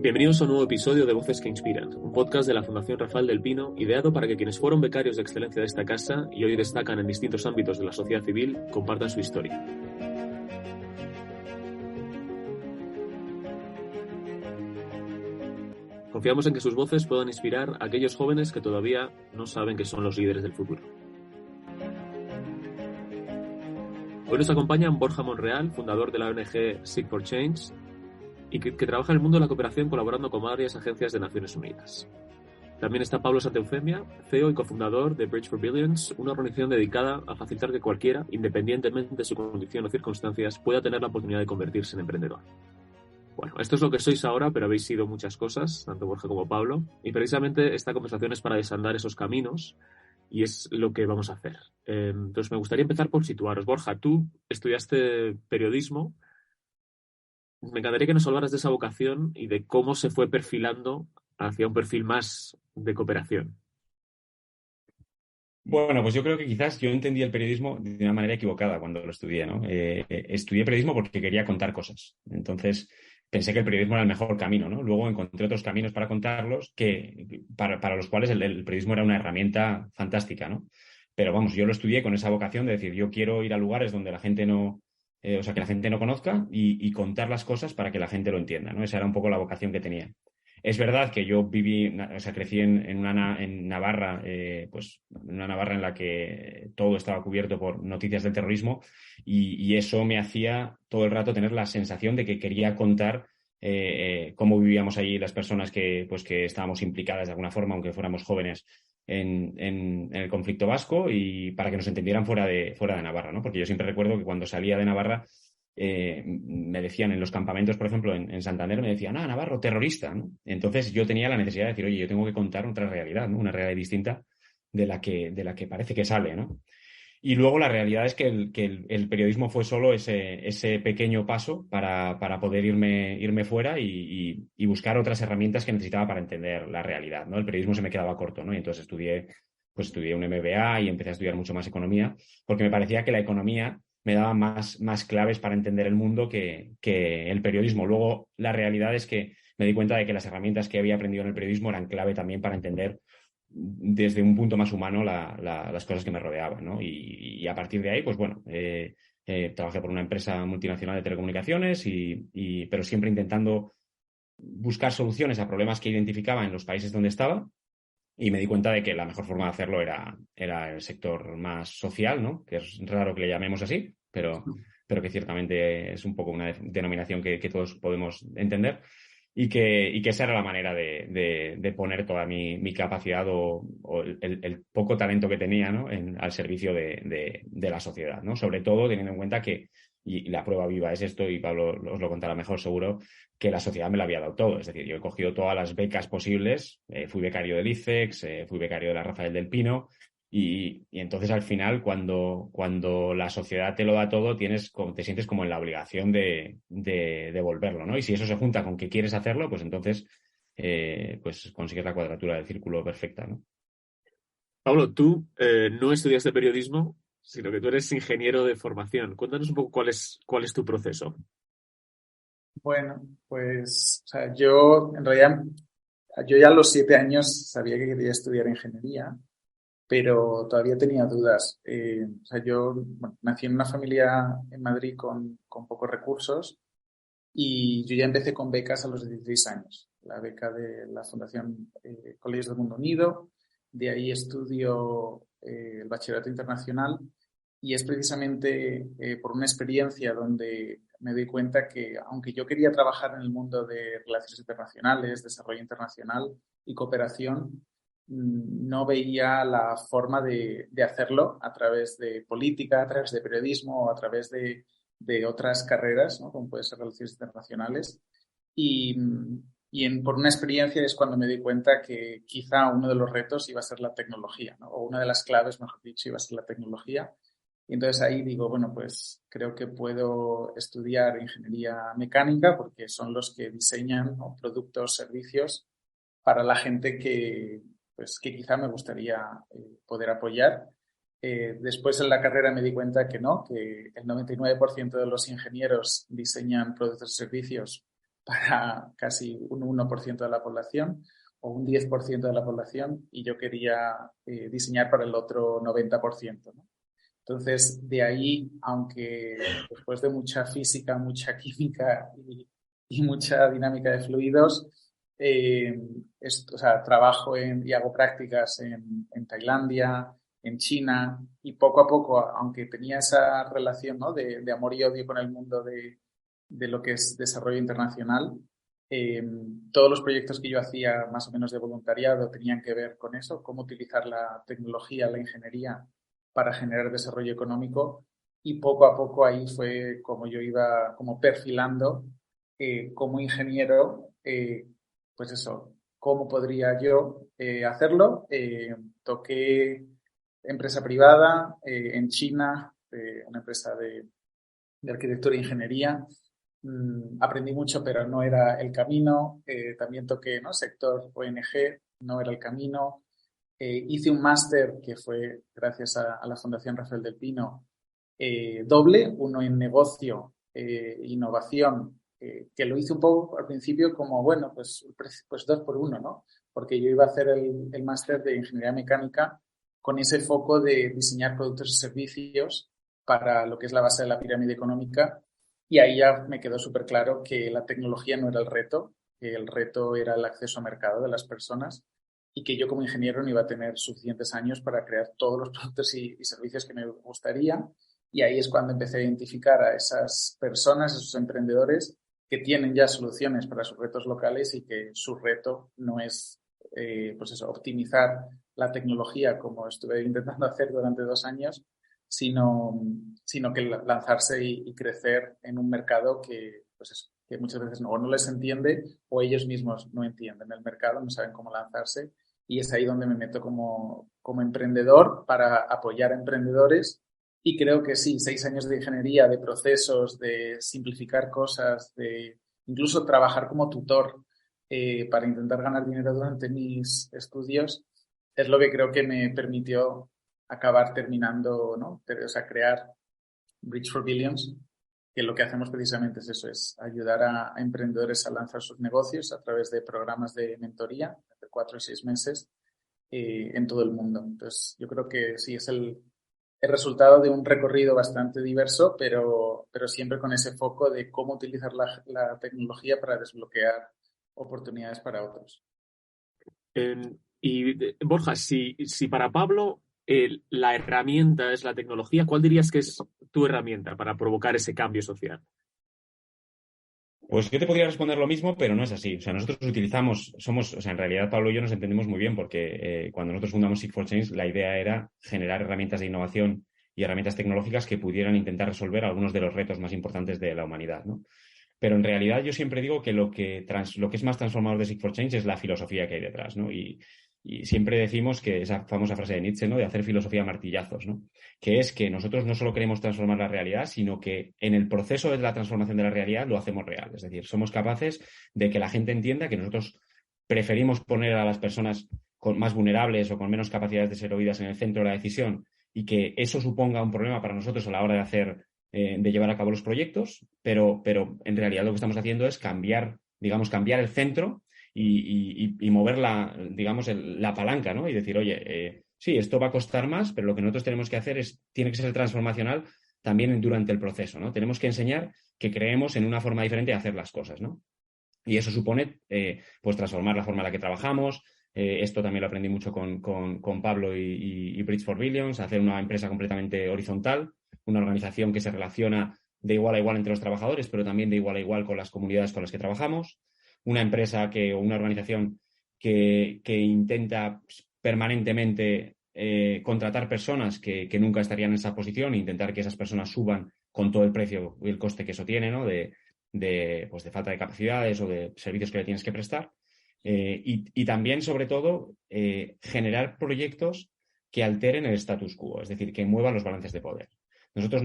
Bienvenidos a un nuevo episodio de Voces que Inspiran, un podcast de la Fundación Rafael del Pino, ideado para que quienes fueron becarios de excelencia de esta casa y hoy destacan en distintos ámbitos de la sociedad civil compartan su historia. Confiamos en que sus voces puedan inspirar a aquellos jóvenes que todavía no saben que son los líderes del futuro. Hoy nos acompañan Borja Monreal, fundador de la ONG Seek for Change, y que trabaja en el mundo de la cooperación colaborando con varias agencias de Naciones Unidas. También está Pablo Santeufemia, CEO y cofundador de Bridge for Billions, una organización dedicada a facilitar que cualquiera, independientemente de su condición o circunstancias, pueda tener la oportunidad de convertirse en emprendedor. Bueno, esto es lo que sois ahora, pero habéis sido muchas cosas, tanto Borja como Pablo, y precisamente esta conversación es para desandar esos caminos y es lo que vamos a hacer. Entonces me gustaría empezar por situaros. Borja, tú estudiaste periodismo. Me encantaría que nos hablaras de esa vocación y de cómo se fue perfilando hacia un perfil más de cooperación. Bueno, pues yo creo que quizás yo entendí el periodismo de una manera equivocada cuando lo estudié, ¿no? Estudié periodismo porque quería contar cosas. Entonces pensé que el periodismo era el mejor camino, ¿no? Luego encontré otros caminos para contarlos para los cuales el periodismo era una herramienta fantástica, ¿no? Pero vamos, yo lo estudié con esa vocación de decir, yo quiero ir a lugares donde la gente no, que la gente no conozca y contar las cosas para que la gente lo entienda, ¿no? Esa era un poco la vocación que tenía. Es verdad que yo crecí en Navarra, pues en una Navarra en la que todo estaba cubierto por noticias del terrorismo y eso me hacía todo el rato tener la sensación de que quería contar cómo vivíamos allí las personas que estábamos implicadas de alguna forma, aunque fuéramos jóvenes, en el conflicto vasco y para que nos entendieran fuera de Navarra, ¿no? Porque yo siempre recuerdo que cuando salía de Navarra me decían en los campamentos, por ejemplo, en Santander, me decían, Navarro, terrorista, ¿no? Entonces yo tenía la necesidad de decir, oye, yo tengo que contar otra realidad, ¿no? Una realidad distinta de la que parece que sale, ¿no? Y luego la realidad es que el periodismo fue solo ese pequeño paso para poder irme fuera y buscar otras herramientas que necesitaba para entender la realidad, ¿no? El periodismo se me quedaba corto, ¿no? Y entonces estudié un MBA y empecé a estudiar mucho más economía, porque me parecía que la economía me daba más claves para entender el mundo que el periodismo. Luego, la realidad es que me di cuenta de que las herramientas que había aprendido en el periodismo eran clave también para entender desde un punto más humano las cosas que me rodeaban, ¿no? Y a partir de ahí, pues bueno, trabajé por una empresa multinacional de telecomunicaciones, pero siempre intentando buscar soluciones a problemas que identificaba en los países donde estaba. Y me di cuenta de que la mejor forma de hacerlo era el sector más social, ¿no? Que es raro que le llamemos así, pero que ciertamente es un poco una denominación que todos podemos entender. Y que esa era la manera de poner toda mi capacidad o el poco talento que tenía, ¿no? Al servicio de la sociedad, ¿no? Sobre todo teniendo en cuenta que, y la prueba viva es esto, y Pablo os lo contará mejor seguro, que la sociedad me lo había dado todo. Es decir, yo he cogido todas las becas posibles, fui becario del ICEX, fui becario de la Rafael del Pino, y entonces al final cuando la sociedad te lo da todo te sientes como en la obligación de devolverlo, ¿no? Y si eso se junta con que quieres hacerlo, pues entonces pues consigues la cuadratura del círculo perfecta, ¿no? Pablo, tú no estudiaste periodismo, sino que tú eres ingeniero de formación. Cuéntanos un poco cuál es tu proceso. Bueno, pues, o sea, yo en realidad, yo ya a los 7 años sabía que quería estudiar ingeniería, pero todavía tenía dudas. O sea, yo nací en una familia en Madrid con pocos recursos y yo ya empecé con becas a los 16 años. La beca de la Fundación Colegios del Mundo Unido, de ahí estudio el bachillerato internacional y es precisamente por una experiencia donde me doy cuenta que aunque yo quería trabajar en el mundo de relaciones internacionales, desarrollo internacional y cooperación, no veía la forma de hacerlo a través de política, a través de periodismo o a través de otras carreras, ¿no? Como puede ser relaciones internacionales. Y, por una experiencia es cuando me di cuenta que quizá uno de los retos iba a ser la tecnología, ¿no? O una de las claves, mejor dicho, iba a ser la tecnología. Y entonces ahí digo, bueno, pues creo que puedo estudiar ingeniería mecánica porque son los que diseñan, ¿no? Productos, servicios para la gente que quizá me gustaría poder apoyar. Después en la carrera me di cuenta que no, que el 99% de los ingenieros diseñan productos y servicios para casi un 1% de la población o un 10% de la población, y yo quería diseñar para el otro 90%, ¿no? Entonces, de ahí, aunque después de mucha física, mucha química y mucha dinámica de fluidos, o sea, trabajo y hago prácticas en Tailandia, en China, y poco a poco, aunque tenía esa relación, ¿no?, de amor y odio con el mundo de lo que es desarrollo internacional, eh, todos los proyectos que yo hacía más o menos de voluntariado tenían que ver con eso, cómo utilizar la tecnología, la ingeniería para generar desarrollo económico, y poco a poco ahí fue como yo iba como perfilando como ingeniero, pues eso, cómo podría yo hacerlo. Toqué empresa privada en China, una empresa de arquitectura e ingeniería. Aprendí mucho, pero no era el camino. También toqué, ¿no?, sector ONG, no era el camino. Hice un máster que fue gracias a la Fundación Rafael del Pino, doble, uno en negocio, innovación, que lo hice un poco al principio como, bueno, pues 2 por 1, ¿no? Porque yo iba a hacer el máster de ingeniería mecánica con ese foco de diseñar productos y servicios para lo que es la base de la pirámide económica, y ahí ya me quedó súper claro que la tecnología no era el reto, que el reto era el acceso a mercado de las personas, y que yo como ingeniero no iba a tener suficientes años para crear todos los productos y servicios que me gustaría. Y ahí es cuando empecé a identificar a esas personas, esos emprendedores que tienen ya soluciones para sus retos locales, y que su reto no es, pues eso, optimizar la tecnología como estuve intentando hacer durante 2 años, sino que lanzarse y crecer en un mercado que, pues eso, que muchas veces no les entiende, o ellos mismos no entienden el mercado, no saben cómo lanzarse. Y es ahí donde me meto como emprendedor para apoyar a emprendedores. Y creo que sí, 6 años de ingeniería, de procesos, de simplificar cosas, de incluso trabajar como tutor para intentar ganar dinero durante mis estudios, es lo que creo que me permitió acabar terminando, ¿no? O sea, crear Bridge for Billions, que lo que hacemos precisamente es eso, es ayudar a emprendedores a lanzar sus negocios a través de programas de mentoría de 4 y 6 meses en todo el mundo. Entonces, yo creo que sí, es el resultado de un recorrido bastante diverso, pero siempre con ese foco de cómo utilizar la tecnología para desbloquear oportunidades para otros. Borja, si para Pablo la herramienta es la tecnología, ¿cuál dirías que es tu herramienta para provocar ese cambio social? Pues yo te podría responder lo mismo, pero no es así. O sea, nosotros en realidad Pablo y yo nos entendemos muy bien, porque cuando nosotros fundamos Seek for Change, la idea era generar herramientas de innovación y herramientas tecnológicas que pudieran intentar resolver algunos de los retos más importantes de la humanidad, ¿no? Pero en realidad yo siempre digo que lo que es más transformador de Seek for Change es la filosofía que hay detrás, ¿no? Y siempre decimos que esa famosa frase de Nietzsche, ¿no?, de hacer filosofía a martillazos, ¿no?, que es que nosotros no solo queremos transformar la realidad, sino que en el proceso de la transformación de la realidad lo hacemos real. Es decir, somos capaces de que la gente entienda que nosotros preferimos poner a las personas más vulnerables o con menos capacidades de ser oídas en el centro de la decisión, y que eso suponga un problema para nosotros a la hora de llevar a cabo los proyectos, pero en realidad lo que estamos haciendo es cambiar el centro y mover la palanca, ¿no? Y decir, oye, sí, esto va a costar más, pero lo que nosotros tenemos que hacer tiene que ser transformacional también durante el proceso, ¿no? Tenemos que enseñar que creemos en una forma diferente de hacer las cosas, ¿no? Y eso supone, pues, transformar la forma en la que trabajamos. Esto también lo aprendí mucho con Pablo y Bridge for Billions, hacer una empresa completamente horizontal, una organización que se relaciona de igual a igual entre los trabajadores, pero también de igual a igual con las comunidades con las que trabajamos. Una empresa o una organización que intenta permanentemente contratar personas que nunca estarían en esa posición, e intentar que esas personas suban con todo el precio y el coste que eso tiene, ¿no?, de falta de capacidades o de servicios que le tienes que prestar. Y también, sobre todo, generar proyectos que alteren el status quo, es decir, que muevan los balances de poder. Nosotros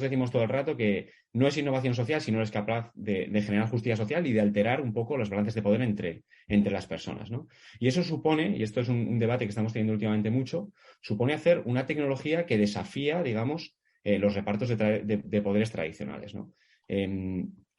decimos todo el rato que no es innovación social, sino es capaz de generar justicia social y de alterar un poco los balances de poder entre las personas, ¿no? Y eso supone, y esto es un debate que estamos teniendo últimamente mucho, supone hacer una tecnología que desafía, digamos, los repartos de poderes tradicionales, ¿no?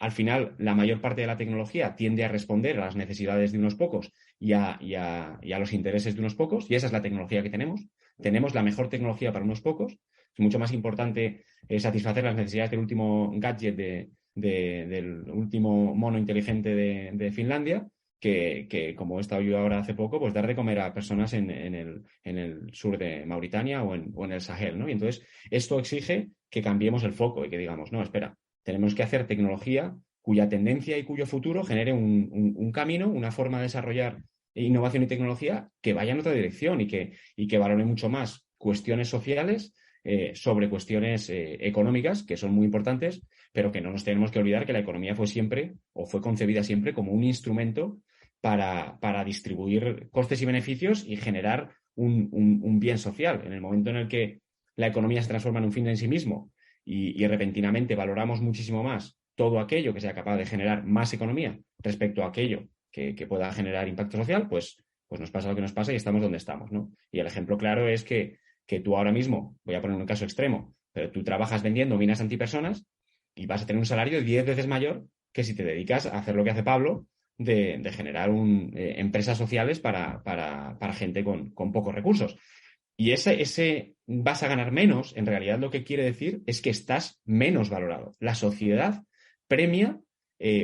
al final la mayor parte de la tecnología tiende a responder a las necesidades de unos pocos y a los intereses de unos pocos, y esa es la tecnología que tenemos. Tenemos la mejor tecnología para unos pocos. Es mucho más importante satisfacer las necesidades del último gadget del último mono inteligente de Finlandia que, como he estado yo ahora hace poco, pues dar de comer a personas en el sur de Mauritania o en el Sahel, ¿no? Y entonces esto exige que cambiemos el foco y que digamos, no, espera, tenemos que hacer tecnología cuya tendencia y cuyo futuro genere un camino, una forma de desarrollar innovación y tecnología que vaya en otra dirección y que valore mucho más cuestiones sociales sobre cuestiones económicas, que son muy importantes, pero que no nos tenemos que olvidar que la economía fue siempre o fue concebida siempre como un instrumento para distribuir costes y beneficios y generar un bien social. En el momento en el que la economía se transforma en un fin en sí mismo y repentinamente valoramos muchísimo más todo aquello que sea capaz de generar más economía respecto a aquello que pueda generar impacto social, pues nos pasa lo que nos pasa y estamos donde estamos, ¿no? Y el ejemplo claro es que tú ahora mismo, voy a poner un caso extremo, pero tú trabajas vendiendo minas antipersonas y vas a tener un salario 10 veces mayor que si te dedicas a hacer lo que hace Pablo de generar empresas sociales para gente con pocos recursos. Y ese vas a ganar menos, en realidad lo que quiere decir es que estás menos valorado. La sociedad premia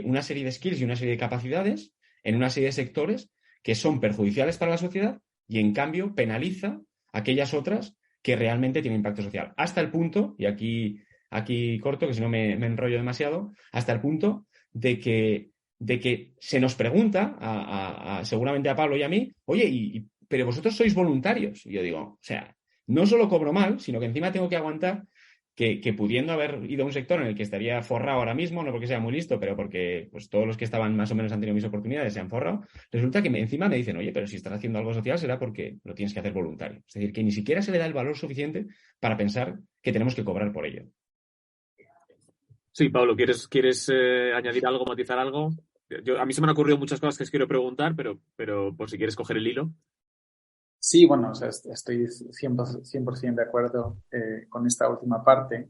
una serie de skills y una serie de capacidades en una serie de sectores que son perjudiciales para la sociedad y en cambio penaliza aquellas otras que realmente tienen impacto social. Hasta el punto, y aquí corto, que si no me enrollo demasiado, hasta el punto de que se nos pregunta, seguramente a Pablo y a mí, oye, pero vosotros sois voluntarios. Y yo digo, o sea, no solo cobro mal, sino que encima tengo que aguantar que pudiendo haber ido a un sector en el que estaría forrado ahora mismo, no porque sea muy listo, pero porque pues, todos los que estaban más o menos han tenido mis oportunidades se han forrado, resulta que encima me dicen, oye, pero si estás haciendo algo social será porque lo tienes que hacer voluntario. Es decir, que ni siquiera se le da el valor suficiente para pensar que tenemos que cobrar por ello. Sí, Pablo, ¿quieres añadir algo, matizar algo? A mí se me han ocurrido muchas cosas que os quiero preguntar, pero por si quieres coger el hilo. Sí, bueno, o sea, estoy 100% de acuerdo con esta última parte.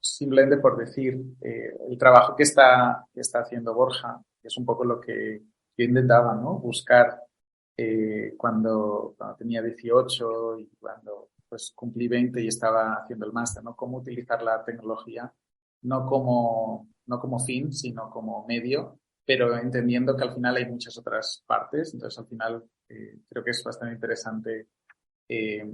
Simplemente por decir, el trabajo que está haciendo Borja es un poco lo que yo intentaba, ¿no? Buscar cuando tenía 18 y cuando pues cumplí 20 y estaba haciendo el máster, ¿no? Cómo utilizar la tecnología no como fin, sino como medio, pero entendiendo que al final hay muchas otras partes. Entonces, al final, creo que es bastante interesante eh,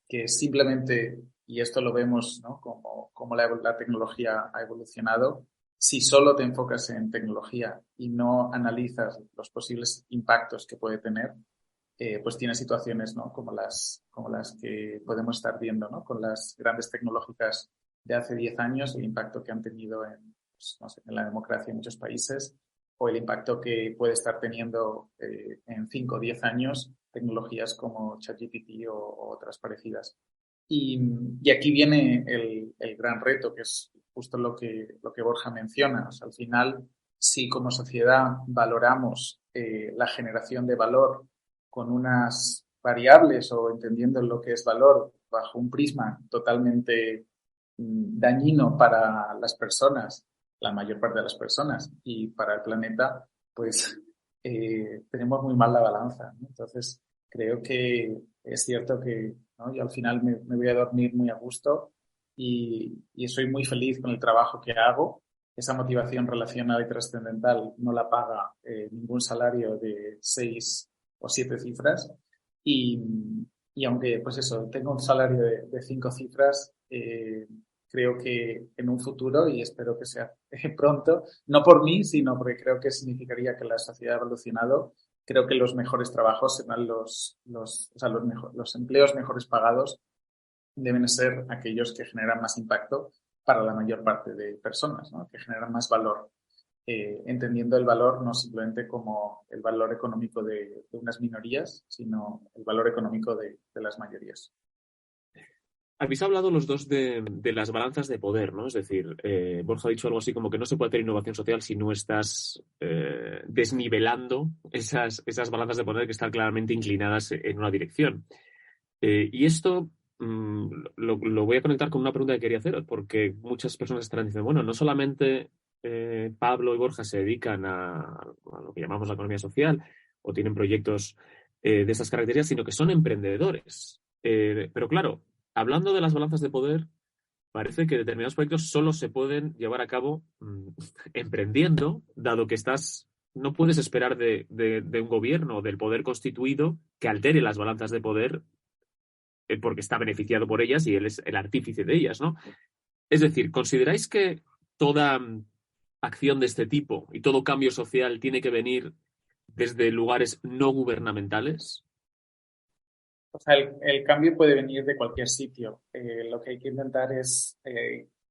que simplemente, y esto lo vemos, ¿no? Como la tecnología ha evolucionado, si solo te enfocas en tecnología y no analizas los posibles impactos que puede tener, pues tienes situaciones, ¿no? Como las que podemos estar viendo, ¿no? Con las grandes tecnológicas de hace 10 años, el impacto que han tenido pues, no sé, en la democracia en muchos países, o el impacto que puede estar teniendo en 5 o 10 años tecnologías como ChatGPT o otras parecidas. Y aquí viene el gran reto, que es justo lo que Borja menciona. O sea, al final, si como sociedad valoramos la generación de valor con unas variables o entendiendo lo que es valor bajo un prisma totalmente dañino para las personas, la mayor parte de las personas, y para el planeta, pues tenemos muy mal la balanza, ¿no? Entonces, creo que es cierto que, ¿no? Yo al final me voy a dormir muy a gusto y soy muy feliz con el trabajo que hago. Esa motivación relacional y trascendental no la paga ningún salario de 6 o 7 cifras. Y, y aunque, pues eso, tengo un salario de 5 cifras, creo que en un futuro, y espero que sea pronto, no por mí, sino porque creo que significaría que la sociedad ha evolucionado, creo que los mejores trabajos serán o sea, los empleos mejores pagados deben ser aquellos que generan más impacto para la mayor parte de personas, ¿no? Que generan más valor. Entendiendo el valor no simplemente como el valor económico de unas minorías, sino el valor económico de las mayorías. Habéis hablado los dos de las balanzas de poder, ¿no? Es decir, Borja ha dicho algo así como que no se puede hacer innovación social si no estás desnivelando esas balanzas de poder que están claramente inclinadas en una dirección. Y esto lo voy a conectar con una pregunta que quería haceros, porque muchas personas estarán diciendo, bueno, no solamente Pablo y Borja se dedican a lo que llamamos la economía social o tienen proyectos de esas características, sino que son emprendedores. Pero claro, hablando de las balanzas de poder, parece que determinados proyectos solo se pueden llevar a cabo emprendiendo, dado que no puedes esperar de un gobierno o del poder constituido que altere las balanzas de poder porque está beneficiado por ellas y él es el artífice de ellas, ¿no? Es decir, ¿consideráis que toda acción de este tipo y todo cambio social tiene que venir desde lugares no gubernamentales? O sea, el cambio puede venir de cualquier sitio. Lo que hay que intentar es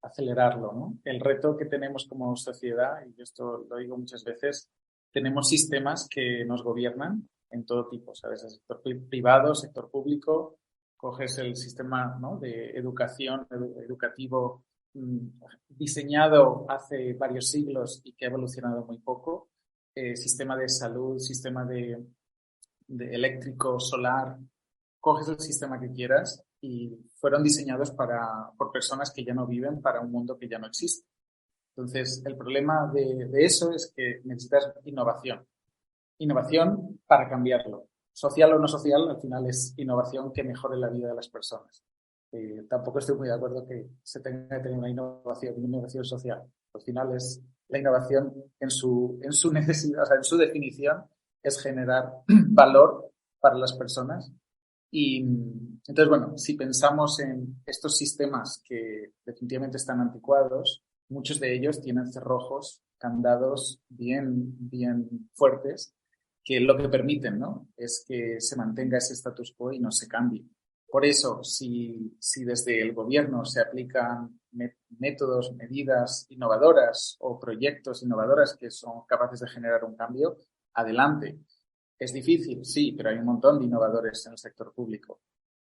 acelerarlo, ¿no? El reto que tenemos como sociedad, y esto lo digo muchas veces, tenemos sistemas que nos gobiernan en todo tipo, ¿sabes? El sector privado, sector público, coges el sistema, ¿no?, de educación, educativo diseñado hace varios siglos y que ha evolucionado muy poco, sistema de salud, sistema de eléctrico, solar, coges el sistema que quieras y fueron diseñados por personas que ya no viven para un mundo que ya no existe. Entonces, el problema de eso es que necesitas innovación. Innovación para cambiarlo. Social o no social, al final es innovación que mejore la vida de las personas. Tampoco estoy muy de acuerdo que se tenga que tener una innovación social. Al final es la innovación en su necesidad, o sea, en su definición, es generar valor para las personas. Y entonces, bueno, si pensamos en estos sistemas que definitivamente están anticuados, muchos de ellos tienen cerrojos, candados bien fuertes, que lo que permiten, ¿no?, es que se mantenga ese status quo y no se cambie. Por eso, si desde el gobierno se aplican métodos, medidas innovadoras o proyectos innovadoras que son capaces de generar un cambio, adelante. ¿Es difícil? Sí, pero hay un montón de innovadores en el sector público.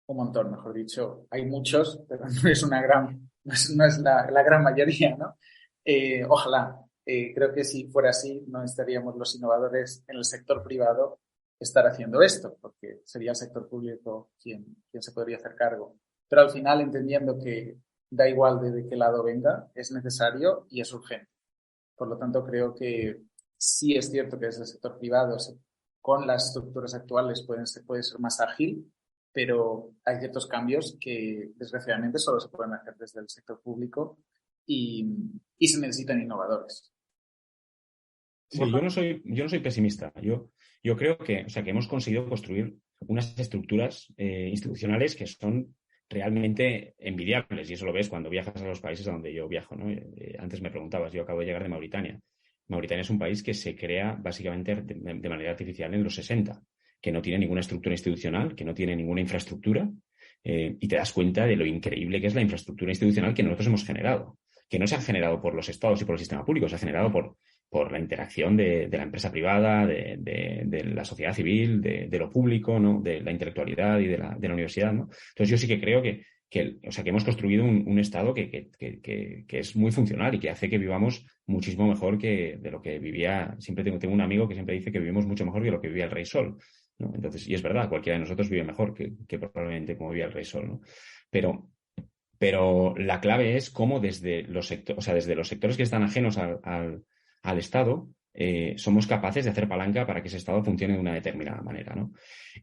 Un montón, mejor dicho. Hay muchos, pero no es la gran mayoría, ¿no? Ojalá. Creo que si fuera así, no estaríamos los innovadores en el sector privado estar haciendo esto, porque sería el sector público quien se podría hacer cargo. Pero al final, entendiendo que da igual de qué lado venga, es necesario y es urgente. Por lo tanto, creo que sí es cierto que desde el sector privado, con las estructuras actuales, puede ser más ágil, pero hay ciertos cambios que, desgraciadamente, solo se pueden hacer desde el sector público y se necesitan innovadores. Sí, yo no soy pesimista. Yo creo que, o sea, que hemos conseguido construir unas estructuras institucionales que son realmente envidiables, y eso lo ves cuando viajas a los países a donde yo viajo, ¿no? Antes me preguntabas, yo acabo de llegar de Mauritania. Mauritania es un país que se crea básicamente de manera artificial en los 60, que no tiene ninguna estructura institucional, que no tiene ninguna infraestructura, y te das cuenta de lo increíble que es la infraestructura institucional que nosotros hemos generado, que no se ha generado por los estados y por el sistema público, se ha generado por la interacción de la empresa privada, de la sociedad civil, de lo público, ¿no?, de la intelectualidad y de la universidad, ¿no? Entonces yo sí que creo que hemos construido un Estado que es muy funcional y que hace que vivamos muchísimo mejor que de lo que vivía. Siempre tengo un amigo que siempre dice que vivimos mucho mejor que lo que vivía el Rey Sol, ¿no? Entonces, y es verdad, cualquiera de nosotros vive mejor que probablemente como vivía el Rey Sol, ¿no? Pero la clave es cómo desde los sectores que están ajenos al Estado, somos capaces de hacer palanca para que ese Estado funcione de una determinada manera, ¿no?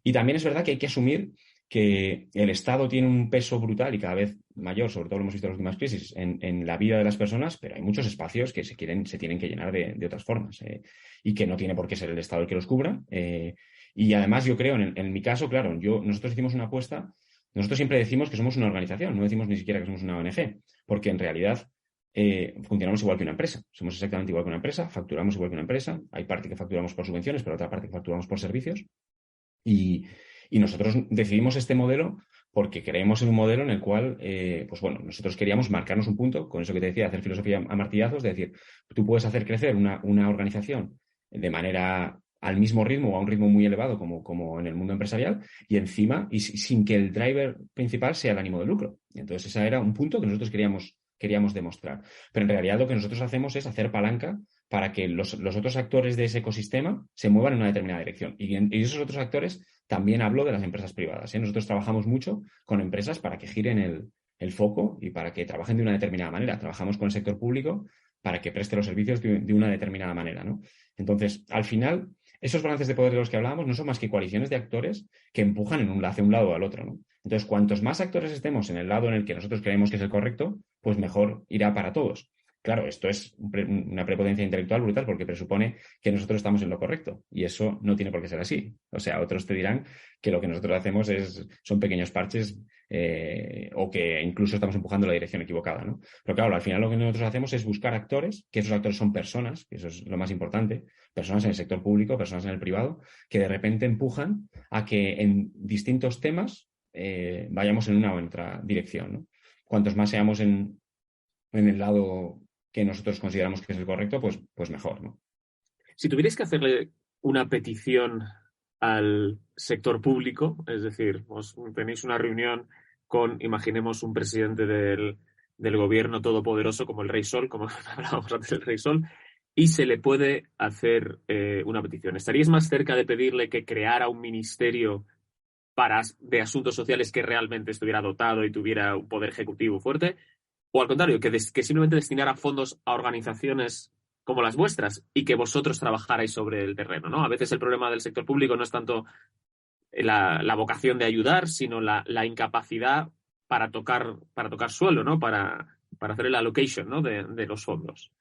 Y también es verdad que hay que asumir que el Estado tiene un peso brutal y cada vez mayor, sobre todo lo hemos visto en las últimas crisis, en la vida de las personas, pero hay muchos espacios que se tienen que llenar de otras formas, y que no tiene por qué ser el Estado el que los cubra. Y además yo creo, en mi caso, claro, nosotros hicimos una apuesta. Nosotros siempre decimos que somos una organización, no decimos ni siquiera que somos una ONG, porque en realidad funcionamos igual que una empresa. Somos exactamente igual que una empresa, facturamos igual que una empresa. Hay parte que facturamos por subvenciones, pero otra parte que facturamos por servicios. Y nosotros decidimos este modelo porque creemos en un modelo en el cual, pues bueno, nosotros queríamos marcarnos un punto, con eso que te decía, hacer filosofía a martillazos, de decir, tú puedes hacer crecer una organización de manera al mismo ritmo o a un ritmo muy elevado como en el mundo empresarial, y encima, y sin que el driver principal sea el ánimo de lucro. Y entonces ese era un punto que nosotros queríamos demostrar. Pero en realidad lo que nosotros hacemos es hacer palanca para que los otros actores de ese ecosistema se muevan en una determinada dirección. Y esos otros actores también hablo de las empresas privadas, ¿eh? Nosotros trabajamos mucho con empresas para que giren el foco y para que trabajen de una determinada manera. Trabajamos con el sector público para que preste los servicios de una determinada manera, ¿no? Entonces, al final, esos balances de poder de los que hablábamos no son más que coaliciones de actores que empujan hacia un lado o al otro, ¿no? Entonces, cuantos más actores estemos en el lado en el que nosotros creemos que es el correcto, pues mejor irá para todos. Claro, esto es una prepotencia intelectual brutal porque presupone que nosotros estamos en lo correcto y eso no tiene por qué ser así. O sea, otros te dirán que lo que nosotros hacemos son pequeños parches o que incluso estamos empujando en la dirección equivocada, ¿no? Pero claro, al final lo que nosotros hacemos es buscar actores, que esos actores son personas, que eso es lo más importante, personas en el sector público, personas en el privado, que de repente empujan a que en distintos temas vayamos en una u otra dirección, ¿no? Cuantos más seamos en el lado que nosotros consideramos que es el correcto, pues mejor, ¿no? Si tuvierais que hacerle una petición al sector público, es decir, tenéis una reunión con, imaginemos, un presidente del gobierno todopoderoso como el Rey Sol, como hablábamos antes del Rey Sol, y se le puede hacer una petición. ¿Estaríais más cerca de pedirle que creara un ministerio de asuntos sociales que realmente estuviera dotado y tuviera un poder ejecutivo fuerte? O al contrario, que simplemente destinara fondos a organizaciones como las vuestras y que vosotros trabajarais sobre el terreno, ¿no? A veces el problema del sector público no es tanto la vocación de ayudar, sino la incapacidad para tocar suelo, ¿no? Para hacer el allocation, ¿no? de los fondos.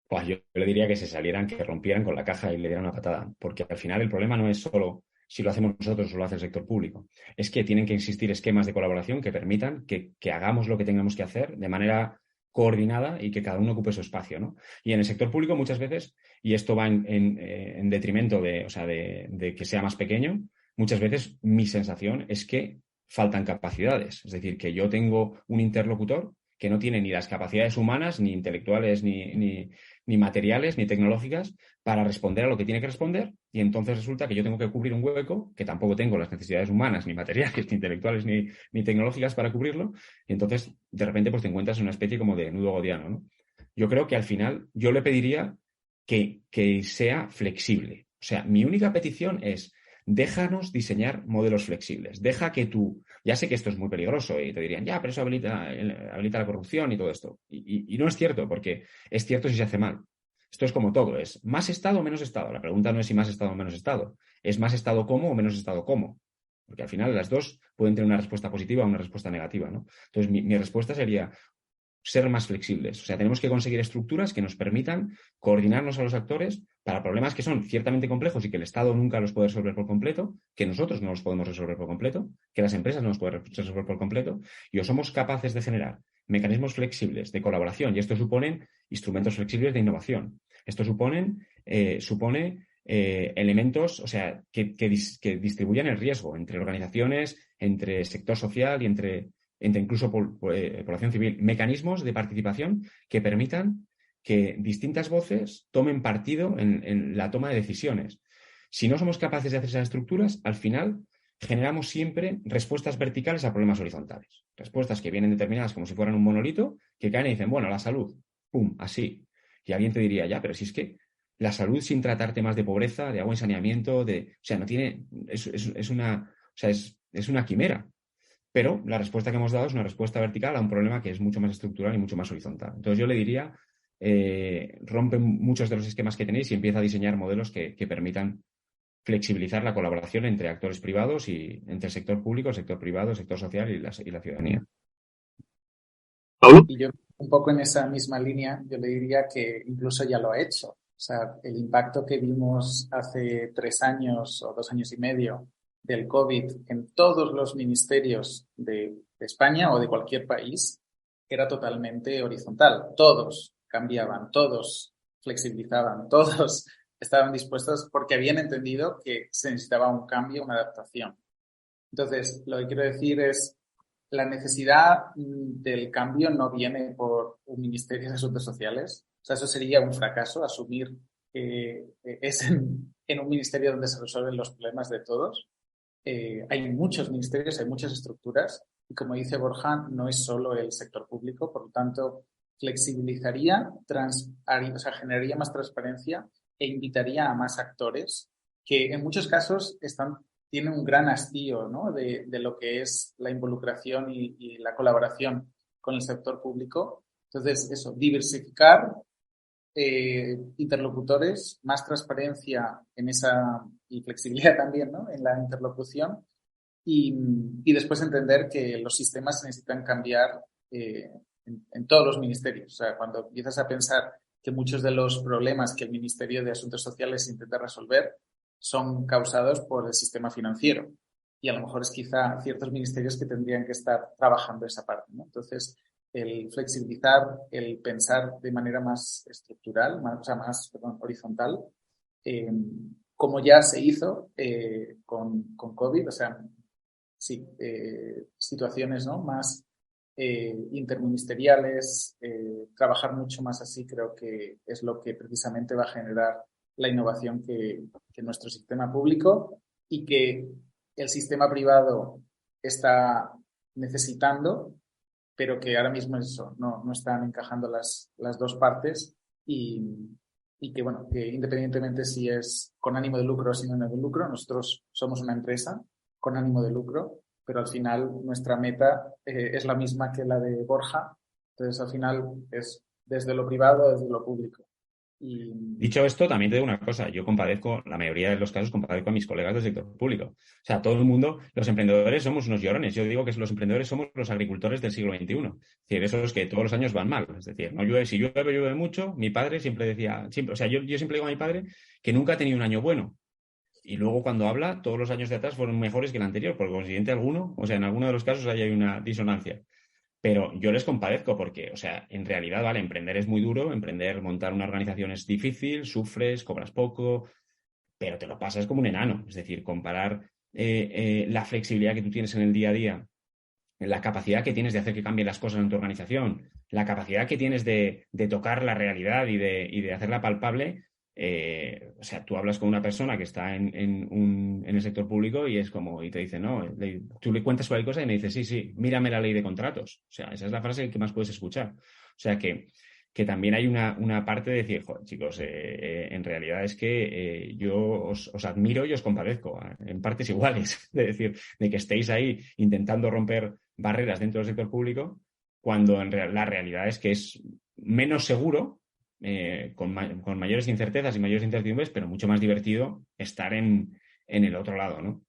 Pues yo le diría que se salieran, que rompieran con la caja y le dieran una patada, porque al final el problema no es solo si lo hacemos nosotros o lo hace el sector público, es que tienen que existir esquemas de colaboración que permitan que hagamos lo que tengamos que hacer de manera coordinada y que cada uno ocupe su espacio, ¿no? Y en el sector público muchas veces, y esto va en detrimento de que sea más pequeño, muchas veces mi sensación es que faltan capacidades. Es decir, que yo tengo un interlocutor que no tiene ni las capacidades humanas, ni intelectuales, ni materiales, ni tecnológicas para responder a lo que tiene que responder, y entonces resulta que yo tengo que cubrir un hueco que tampoco tengo las necesidades humanas, ni materiales, ni intelectuales, ni tecnológicas para cubrirlo, y entonces de repente pues te encuentras en una especie como de nudo godiano, ¿no? Yo creo que al final yo le pediría que sea flexible. O sea, mi única petición es: déjanos diseñar modelos flexibles. Deja que tú, ya sé que esto es muy peligroso y te dirían, ya, pero eso habilita la corrupción y todo esto. Y no es cierto, porque es cierto si se hace mal. Esto es como todo, es más Estado o menos Estado. La pregunta no es si más Estado o menos Estado, es más Estado cómo o menos Estado cómo. Porque al final las dos pueden tener una respuesta positiva o una respuesta negativa, ¿no? Entonces mi respuesta sería ser más flexibles. O sea, tenemos que conseguir estructuras que nos permitan coordinarnos a los actores para problemas que son ciertamente complejos y que el Estado nunca los puede resolver por completo, que nosotros no los podemos resolver por completo, que las empresas no los pueden resolver por completo, y o somos capaces de generar mecanismos flexibles de colaboración, y esto supone instrumentos flexibles de innovación. Esto supone elementos, o sea, que distribuyan el riesgo entre organizaciones, entre sector social y entre incluso población civil, mecanismos de participación que permitan que distintas voces tomen partido en la toma de decisiones. Si no somos capaces de hacer esas estructuras, al final generamos siempre respuestas verticales a problemas horizontales. Respuestas que vienen determinadas como si fueran un monolito, que caen y dicen, bueno, la salud, pum, así. Y alguien te diría, ya, pero si es que la salud sin tratar temas de pobreza, de agua y saneamiento, o sea, no tiene, es una quimera. Pero la respuesta que hemos dado es una respuesta vertical a un problema que es mucho más estructural y mucho más horizontal. Entonces yo le diría, rompe muchos de los esquemas que tenéis y empieza a diseñar modelos que permitan flexibilizar la colaboración entre actores privados y entre el sector público, el sector privado, el sector social y la ciudadanía. ¿Pablo? Y yo, un poco en esa misma línea, yo le diría que incluso ya lo ha hecho. O sea, el impacto que vimos hace 3 años o 2 años y medio del COVID en todos los ministerios de España o de cualquier país era totalmente horizontal. Todos cambiaban, todos flexibilizaban, todos estaban dispuestos porque habían entendido que se necesitaba un cambio, una adaptación. Entonces, lo que quiero decir es, la necesidad del cambio no viene por un Ministerio de Asuntos Sociales. O sea, eso sería un fracaso, asumir que es en un ministerio donde se resuelven los problemas de todos. Hay muchos ministerios, hay muchas estructuras y, como dice Borja, no es solo el sector público, por lo tanto, flexibilizaría, o sea, generaría más transparencia e invitaría a más actores que en muchos casos tienen un gran hastío, ¿no? de lo que es la involucración y la colaboración con el sector público, Entonces, eso, diversificar interlocutores, más transparencia en esa y flexibilidad también, ¿no? En la interlocución y después entender que los sistemas se necesitan cambiar en todos los ministerios. O sea, cuando empiezas a pensar que muchos de los problemas que el Ministerio de Asuntos Sociales intenta resolver son causados por el sistema financiero. Y a lo mejor es quizá ciertos ministerios que tendrían que estar trabajando esa parte, ¿no? Entonces, el flexibilizar, el pensar de manera más estructural, horizontal, como ya se hizo con COVID, o sea, sí, situaciones, ¿no? Más interministeriales, trabajar mucho más así creo que es lo que precisamente va a generar la innovación que nuestro sistema público y que el sistema privado está necesitando, pero que ahora mismo eso, no están encajando las dos partes y que, bueno, que independientemente si es con ánimo de lucro o sin ánimo de lucro, nosotros somos una empresa con ánimo de lucro, pero al final nuestra meta es la misma que la de Borja, entonces al final es desde lo privado, desde lo público. Y... Dicho esto, también te digo una cosa, yo compadezco, la mayoría de los casos compadezco a mis colegas del sector público. O sea, todo el mundo, los emprendedores somos unos llorones. Yo digo que los emprendedores somos los agricultores del siglo XXI. Es decir, esos que todos los años van mal. Es decir, no llueve, si llueve, llueve mucho. Mi padre siempre decía, siempre, o sea, yo siempre digo a mi padre que nunca ha tenido un año bueno. Y luego cuando habla, todos los años de atrás fueron mejores que el anterior, por consiguiente alguno, o sea, en alguno de los casos ahí hay una disonancia. Pero yo les compadezco porque, o sea, en realidad, vale, emprender es muy duro, montar una organización es difícil, sufres, cobras poco, pero te lo pasas como un enano. Es decir, comparar la flexibilidad que tú tienes en el día a día, la capacidad que tienes de hacer que cambien las cosas en tu organización, la capacidad que tienes de tocar la realidad y de hacerla palpable. O sea, tú hablas con una persona que está en el sector público y es como, y te dice, no, tú le cuentas cualquier cosa y me dice, sí, mírame la ley de contratos. O sea, esa es la frase que más puedes escuchar. O sea, que también hay una parte de decir, joder, chicos, en realidad es que yo os admiro y os compadezco en partes iguales. De decir, de que estéis ahí intentando romper barreras dentro del sector público, cuando la realidad es que es menos seguro, con mayores incertezas y mayores incertidumbres, pero mucho más divertido estar en el otro lado, ¿no?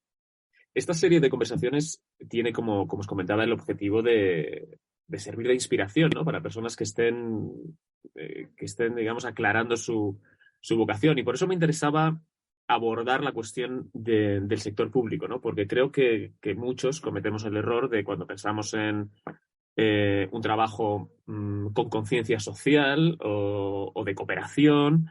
Esta serie de conversaciones tiene, como os comentaba, el objetivo de servir de inspiración, ¿no? Para personas que estén, digamos, aclarando su vocación. Y por eso me interesaba abordar la cuestión del sector público, ¿no? Porque creo que muchos cometemos el error de cuando pensamos en un trabajo con conciencia social o de cooperación,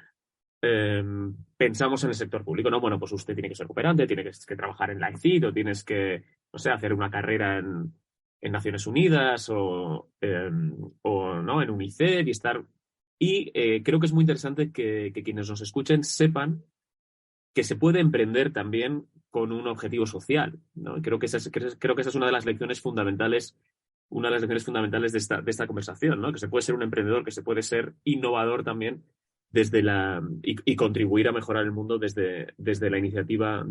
pensamos en el sector público, ¿no? Bueno, pues usted tiene que ser cooperante, tiene que trabajar en la ICID o tienes que, no sé, hacer una carrera en Naciones Unidas o ¿no? en UNICEF y estar... Y creo que es muy interesante que quienes nos escuchen sepan que se puede emprender también con un objetivo social, ¿no? Y creo que esa es una de las lecciones fundamentales, de esta conversación, ¿no? Que se puede ser un emprendedor, que se puede ser innovador también y contribuir a mejorar el mundo desde la iniciativa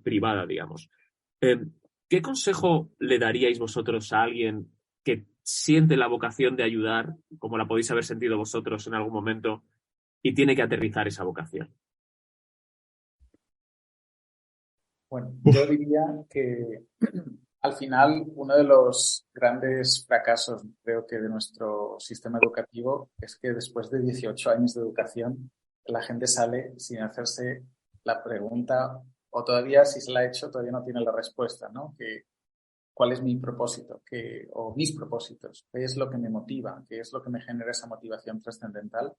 privada, digamos. Eh, ¿Qué consejo le daríais vosotros a alguien que siente la vocación de ayudar, como la podéis haber sentido vosotros en algún momento, y tiene que aterrizar esa vocación? Bueno, yo diría que al final uno de los grandes fracasos, creo que de nuestro sistema educativo, es que después de 18 años de educación, la gente sale sin hacerse la pregunta, o todavía si se la ha hecho, todavía no tiene la respuesta, ¿no? ¿Cuál es mi propósito? O mis propósitos. ¿Qué es lo que me motiva? ¿Qué es lo que me genera esa motivación trascendental?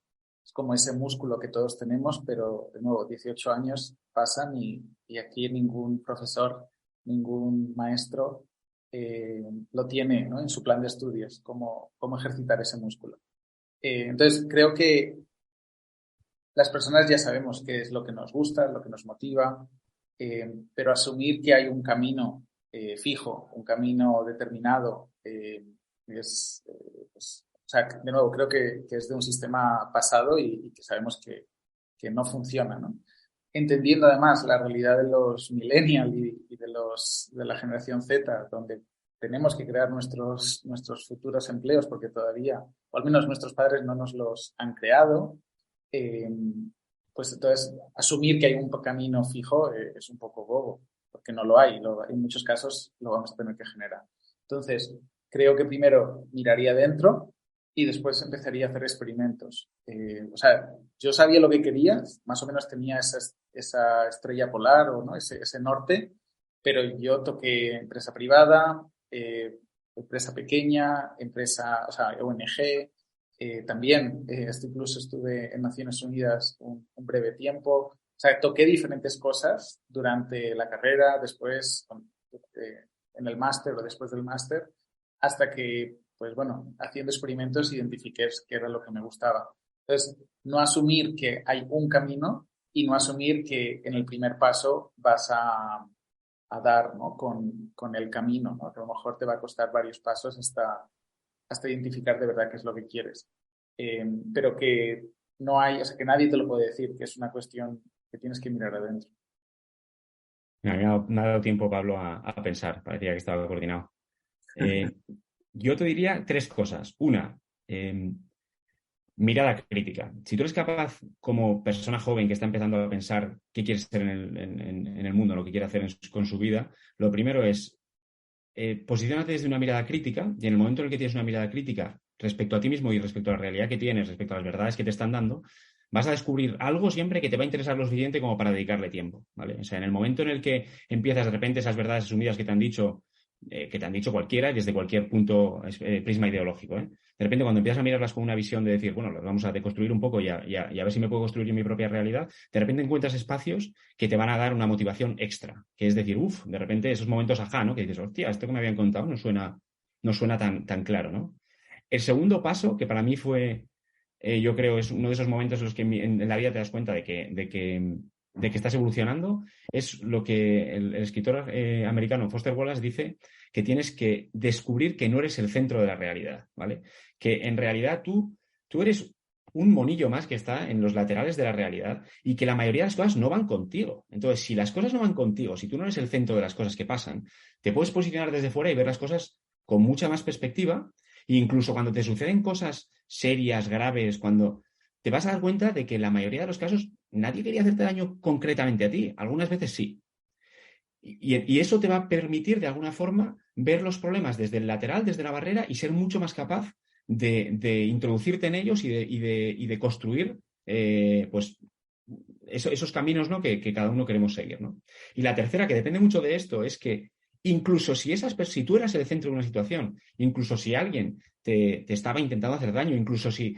Es como ese músculo que todos tenemos, pero de nuevo, 18 años pasan y aquí ningún profesor, ningún maestro lo tiene, ¿no? En su plan de estudios, cómo ejercitar ese músculo. Entonces, creo que las personas ya sabemos qué es lo que nos gusta, lo que nos motiva, pero asumir que hay un camino fijo, un camino determinado, pues, o sea, de nuevo, creo que es de un sistema pasado y que sabemos que no funciona, ¿no? Entendiendo además la realidad de los millennials y de la generación Z, donde tenemos que crear nuestros futuros empleos porque todavía, o al menos nuestros padres no nos los han creado, pues entonces asumir que hay un camino fijo es un poco bobo, porque no lo hay. En muchos casos lo vamos a tener que generar. Entonces, creo que primero miraría dentro y después empezaría a hacer experimentos. O sea, yo sabía lo que quería, más o menos tenía esa estrella polar o ¿no? ese norte, pero yo toqué empresa privada, empresa pequeña, o sea, ONG. También, incluso estuve en Naciones Unidas un breve tiempo. O sea, toqué diferentes cosas durante la carrera, después en el máster o después del máster, hasta que, pues bueno, haciendo experimentos identifiqué qué era lo que me gustaba. Entonces, no asumir que hay un camino y no asumir que en el primer paso vas a dar, ¿no? con el camino, ¿no? Que a lo mejor te va a costar varios pasos hasta identificar de verdad qué es lo que quieres. Pero que no hay, o sea, que nadie te lo puede decir, que es una cuestión que tienes que mirar adentro. Me ha dado tiempo, Pablo, a pensar. Parecía que estaba coordinado. Yo te diría 3 cosas. Una, mirada crítica. Si tú eres capaz, como persona joven que está empezando a pensar qué quiere ser en el mundo, lo que quiere hacer con su vida, lo primero es posiciónate desde una mirada crítica, y en el momento en el que tienes una mirada crítica respecto a ti mismo y respecto a la realidad que tienes, respecto a las verdades que te están dando, vas a descubrir algo siempre que te va a interesar lo suficiente como para dedicarle tiempo, ¿vale? O sea, en el momento en el que empiezas de repente esas verdades asumidas que te han dicho cualquiera, desde cualquier punto, prisma ideológico, ¿eh? De repente, cuando empiezas a mirarlas con una visión de decir, bueno, las vamos a deconstruir un poco y a ver si me puedo construir yo mi propia realidad, de repente encuentras espacios que te van a dar una motivación extra, que es decir, de repente esos momentos ajá, ¿no? Que dices, hostia, esto que me habían contado no suena tan claro, ¿no? El segundo paso, que para mí fue, yo creo, es uno de esos momentos en los que en la vida te das cuenta de que estás evolucionando, es lo que el escritor americano Foster Wallace dice, que tienes que descubrir que no eres el centro de la realidad, ¿vale? Que en realidad tú eres un monillo más que está en los laterales de la realidad y que la mayoría de las cosas no van contigo. Entonces, si las cosas no van contigo, si tú no eres el centro de las cosas que pasan, te puedes posicionar desde fuera y ver las cosas con mucha más perspectiva, e incluso cuando te suceden cosas serias, graves, cuando te vas a dar cuenta de que en la mayoría de los casos nadie quería hacerte daño concretamente a ti, algunas veces sí. Y eso te va a permitir, de alguna forma, ver los problemas desde el lateral, desde la barrera, y ser mucho más capaz de introducirte en ellos y de construir pues esos caminos, ¿no? que cada uno queremos seguir, ¿no? Y la tercera, que depende mucho de esto, es que incluso si tú eras el centro de una situación, incluso si alguien te estaba intentando hacer daño, incluso si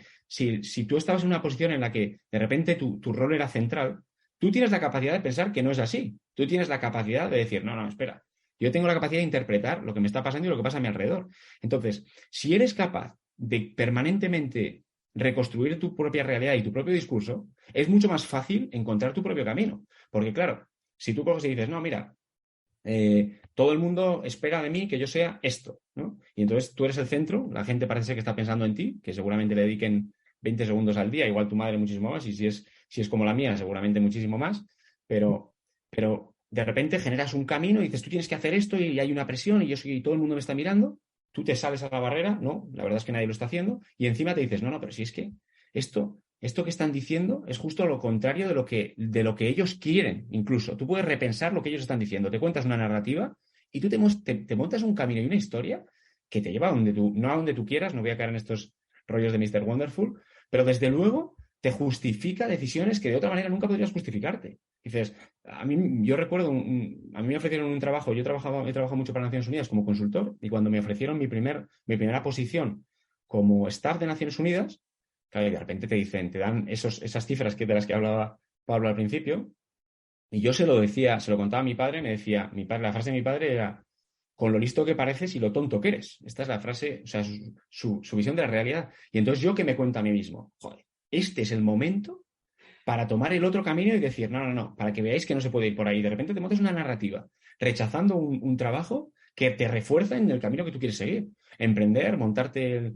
tú estabas en una posición en la que de repente tu rol era central, tú tienes la capacidad de pensar que no es así. Tú tienes la capacidad de decir, no, espera, yo tengo la capacidad de interpretar lo que me está pasando y lo que pasa a mi alrededor. Entonces, si eres capaz de permanentemente reconstruir tu propia realidad y tu propio discurso, es mucho más fácil encontrar tu propio camino. Porque, claro, si tú coges y dices, no, mira, todo el mundo espera de mí que yo sea esto, ¿no? Y entonces tú eres el centro, la gente parece que está pensando en ti, que seguramente le dediquen 20 segundos al día, igual tu madre muchísimo más, y si es como la mía, seguramente muchísimo más, pero de repente generas un camino y dices, tú tienes que hacer esto y hay una presión y todo el mundo me está mirando, tú te sales a la barrera, no, la verdad es que nadie lo está haciendo, y encima te dices, no, pero si es que esto que están diciendo es justo lo contrario de lo que ellos quieren, incluso. Tú puedes repensar lo que ellos están diciendo, te cuentas una narrativa y tú te montas un camino y una historia que te lleva no a donde tú quieras, no voy a caer en estos rollos de Mr. Wonderful, pero desde luego te justifica decisiones que de otra manera nunca podrías justificarte. Dices, yo recuerdo, a mí me ofrecieron un trabajo, he trabajado mucho para Naciones Unidas como consultor, y cuando me ofrecieron mi primera posición como staff de Naciones Unidas, claro, y de repente te dan esas cifras de las que hablaba Pablo al principio, y yo se lo contaba a mi padre, la frase de mi padre era, con lo listo que pareces y lo tonto que eres. Esta es la frase, o sea, su visión de la realidad. Y entonces yo que me cuento a mí mismo, joder, este es el momento para tomar el otro camino y decir, no, para que veáis que no se puede ir por ahí. De repente te montas una narrativa, rechazando un trabajo que te refuerza en el camino que tú quieres seguir. Emprender, montarte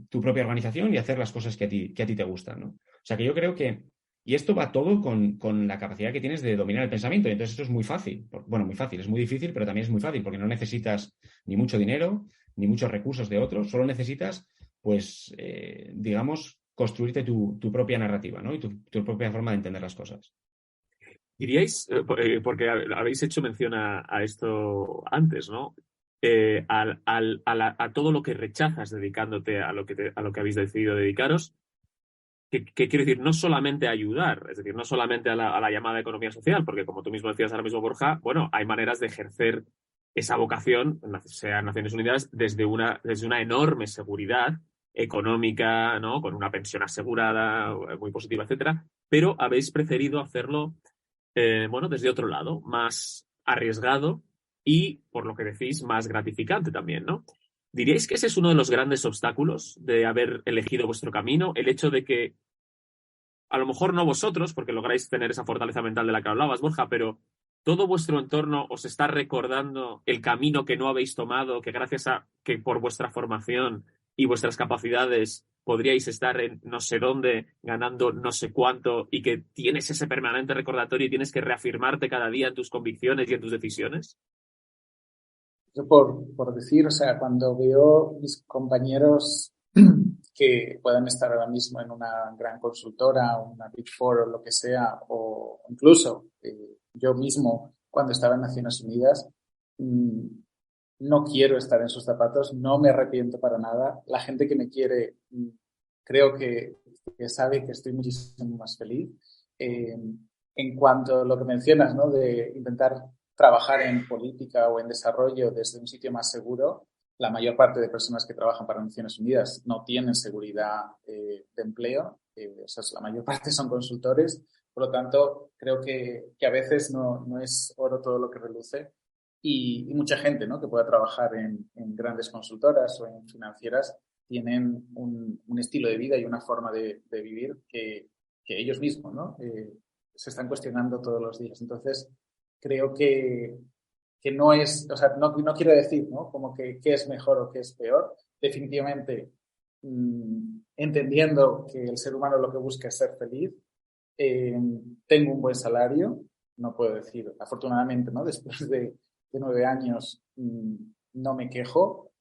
tu propia organización y hacer las cosas que a ti te gustan, ¿no? O sea que yo creo que Y esto va todo con la capacidad que tienes de dominar el pensamiento. Y entonces esto es muy fácil. Bueno, muy fácil, es muy difícil, pero también es muy fácil porque no necesitas ni mucho dinero, ni muchos recursos de otros, solo necesitas, pues, digamos, construirte tu propia narrativa, ¿no? Y tu propia forma de entender las cosas. Diríais, porque habéis hecho mención a esto antes, ¿no? A todo lo que rechazas dedicándote a lo que habéis decidido dedicaros, que quiero decir, no solamente ayudar, es decir, no solamente a la llamada economía social, porque como tú mismo decías ahora mismo, Borja, bueno, hay maneras de ejercer esa vocación, sea en Naciones Unidas, desde una enorme seguridad económica, ¿no? Con una pensión asegurada, muy positiva, etcétera, pero habéis preferido hacerlo, bueno, desde otro lado, más arriesgado y, por lo que decís, más gratificante también, ¿no? ¿Diríais que ese es uno de los grandes obstáculos de haber elegido vuestro camino? El hecho de que, a lo mejor no vosotros, porque lográis tener esa fortaleza mental de la que hablabas, Borja, pero todo vuestro entorno os está recordando el camino que no habéis tomado, que gracias a que por vuestra formación y vuestras capacidades podríais estar en no sé dónde, ganando no sé cuánto, y que tienes ese permanente recordatorio y tienes que reafirmarte cada día en tus convicciones y en tus decisiones. Yo por decir, o sea, cuando veo mis compañeros que puedan estar ahora mismo en una gran consultora, una Big Four o lo que sea, o incluso yo mismo cuando estaba en Naciones Unidas, no quiero estar en sus zapatos, no me arrepiento para nada. La gente que me quiere, creo que sabe que estoy muchísimo más feliz. En cuanto a lo que mencionas, ¿no? De intentar trabajar en política o en desarrollo desde un sitio más seguro, la mayor parte de personas que trabajan para Naciones Unidas no tienen seguridad de empleo, o sea, la mayor parte son consultores, por lo tanto, creo que a veces no es oro todo lo que reluce y mucha gente, ¿no? Que pueda trabajar en grandes consultoras o en financieras tienen un estilo de vida y una forma de vivir que ellos mismos, ¿no? Se están cuestionando todos los días. Entonces, creo que no es, o sea, no quiero decir, ¿no? Como que qué es mejor o qué es peor. Definitivamente, entendiendo que el ser humano lo que busca es ser feliz, tengo un buen salario, no puedo decir, afortunadamente, ¿no? Después de 9 años, no me quejo.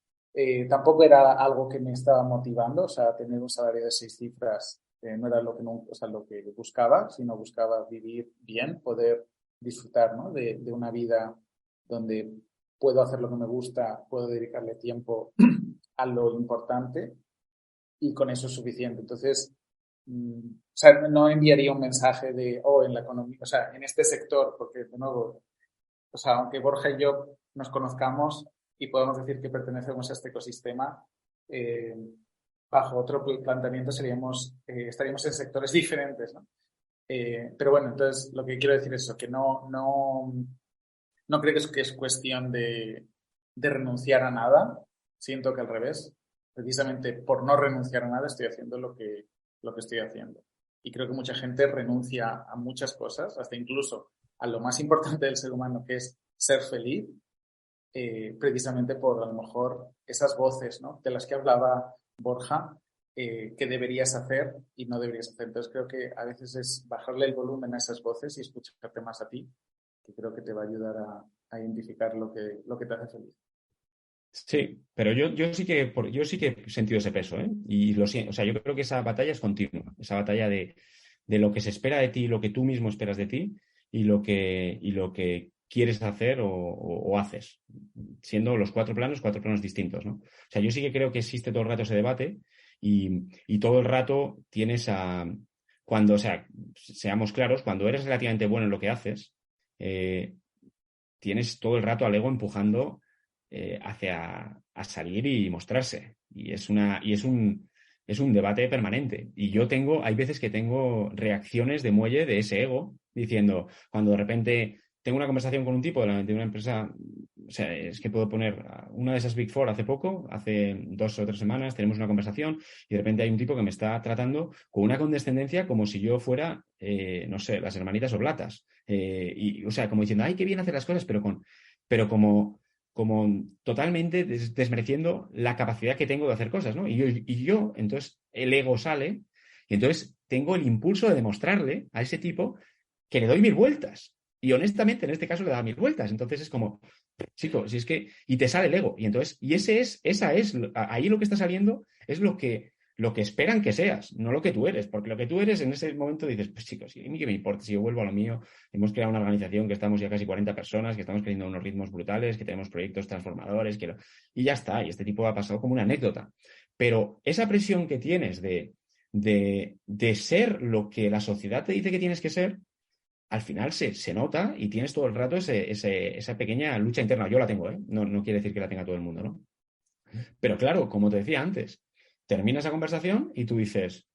Tampoco era algo que me estaba motivando, o sea, tener un salario de 6 cifras no era lo que, o sea, lo que buscaba, sino buscaba vivir bien, poder disfrutar, ¿no? de una vida donde puedo hacer lo que me gusta, puedo dedicarle tiempo a lo importante y con eso es suficiente. Entonces, o sea, no enviaría un mensaje de, en la economía, o sea, en este sector, porque de nuevo, o sea, aunque Borja y yo nos conozcamos y podemos decir que pertenecemos a este ecosistema, bajo otro planteamiento estaríamos en sectores diferentes, ¿no? Pero bueno, entonces lo que quiero decir es eso, que no creo que es cuestión de renunciar a nada. Siento que al revés. Precisamente por no renunciar a nada estoy haciendo lo que estoy haciendo. Y creo que mucha gente renuncia a muchas cosas, hasta incluso a lo más importante del ser humano, que es ser feliz, precisamente por a lo mejor esas voces, ¿no? De las que hablaba Borja, que deberías hacer y no deberías hacer. Entonces creo que a veces es bajarle el volumen a esas voces y escucharte más a ti, que creo que te va a ayudar a identificar lo que te hace feliz. Sí, pero yo sí que he sentido ese peso, ¿eh? Y lo siento, o sea, yo creo que esa batalla es continua, esa batalla de lo que se espera de ti, lo que tú mismo esperas de ti y lo que quieres hacer o haces, siendo los cuatro planos distintos, ¿no? O sea, yo sí que creo que existe todo el rato ese debate y todo el rato tienes cuando, o sea, seamos claros, cuando eres relativamente bueno en lo que haces, tienes todo el rato al ego empujando hacia a salir y mostrarse. Y es un debate permanente. Y hay veces que tengo reacciones de muelle de ese ego, diciendo, cuando de repente tengo una conversación con un tipo de una empresa, o sea, es que puedo poner una de esas Big Four hace 2 o 3 semanas, tenemos una conversación y de repente hay un tipo que me está tratando con una condescendencia como si yo fuera, no sé, las hermanitas Oblatas. O sea, como diciendo, ay, qué bien hacer las cosas, pero como totalmente desmereciendo la capacidad que tengo de hacer cosas, ¿no? Y yo, entonces, el ego sale Y entonces tengo el impulso de demostrarle a ese tipo que le doy 1000 vueltas. Y honestamente, en este caso le da 1000 vueltas. Entonces es como, chico, si es que, y te sale el ego. Y entonces, ahí lo que está saliendo es lo que esperan que seas, no lo que tú eres. Porque lo que tú eres en ese momento dices, pues chicos, ¿a mí qué me importa? Si yo vuelvo a lo mío, hemos creado una organización que estamos ya casi 40 personas, que estamos creciendo a unos ritmos brutales, que tenemos proyectos transformadores, y ya está. Y este tipo ha pasado como una anécdota. Pero esa presión que tienes de ser lo que la sociedad te dice que tienes que ser, al final se nota y tienes todo el rato esa pequeña lucha interna. Yo la tengo, ¿eh? No quiere decir que la tenga todo el mundo, ¿no? Pero claro, como te decía antes, termina esa conversación y tú dices,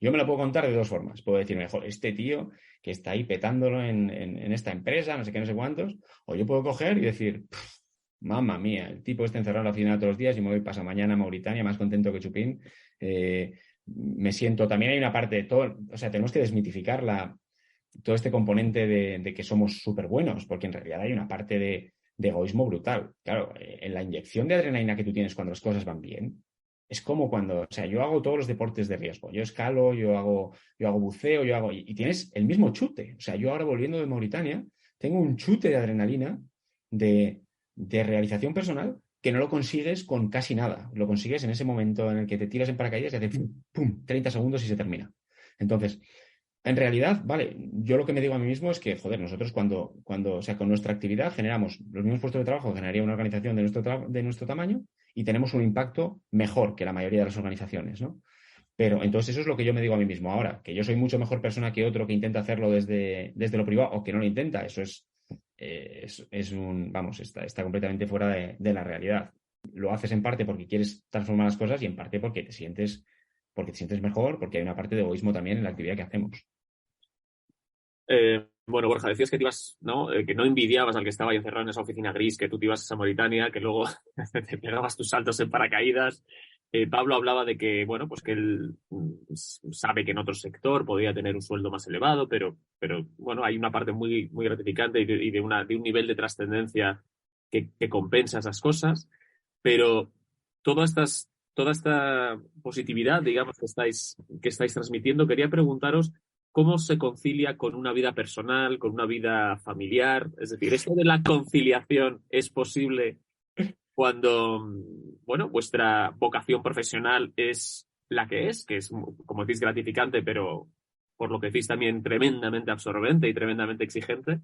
yo me la puedo contar de dos formas. Puedo decir, mejor, este tío que está ahí petándolo en esta empresa, no sé qué, no sé cuántos, o yo puedo coger y decir, mamma mía, el tipo está encerrado en la oficina todos los días y me voy pasado mañana a Mauritania más contento que Chupín. Me siento, también hay una parte de todo, o sea, tenemos que desmitificar todo este componente de que somos súper buenos, porque en realidad hay una parte de egoísmo brutal. Claro, en la inyección de adrenalina que tú tienes cuando las cosas van bien, es como cuando, o sea, yo hago todos los deportes de riesgo, yo escalo, yo hago buceo, y tienes el mismo chute. O sea, yo ahora volviendo de Mauritania, tengo un chute de adrenalina de realización personal que no lo consigues con casi nada. Lo consigues en ese momento en el que te tiras en paracaídas y hace pum, 30 segundos y se termina. Entonces, en realidad, vale, yo lo que me digo a mí mismo es que, joder, nosotros cuando o sea, con nuestra actividad generamos los mismos puestos de trabajo que generaría una organización de nuestro tamaño y tenemos un impacto mejor que la mayoría de las organizaciones, ¿no? Pero entonces eso es lo que yo me digo a mí mismo ahora, que yo soy mucho mejor persona que otro que intenta hacerlo desde lo privado o que no lo intenta. Eso está completamente fuera de la realidad. Lo haces en parte porque quieres transformar las cosas y en parte porque te sientes mejor, porque hay una parte de egoísmo también en la actividad que hacemos. Bueno, Borja, decías que te ibas, ¿no? Que no envidiabas al que estaba ahí encerrado en esa oficina gris, que tú te ibas a Mauritania, que luego te pegabas tus saltos en paracaídas. Pablo hablaba de que, bueno, pues que él sabe que en otro sector podría tener un sueldo más elevado, pero bueno, hay una parte muy, muy gratificante y de un nivel de trascendencia que compensa esas cosas. Pero toda esta positividad, digamos, que estáis transmitiendo, quería preguntaros cómo se concilia con una vida personal, con una vida familiar. Es decir, ¿esto de la conciliación es posible cuando, bueno, vuestra vocación profesional es la que es, como decís, gratificante, pero por lo que decís también tremendamente absorbente y tremendamente exigente?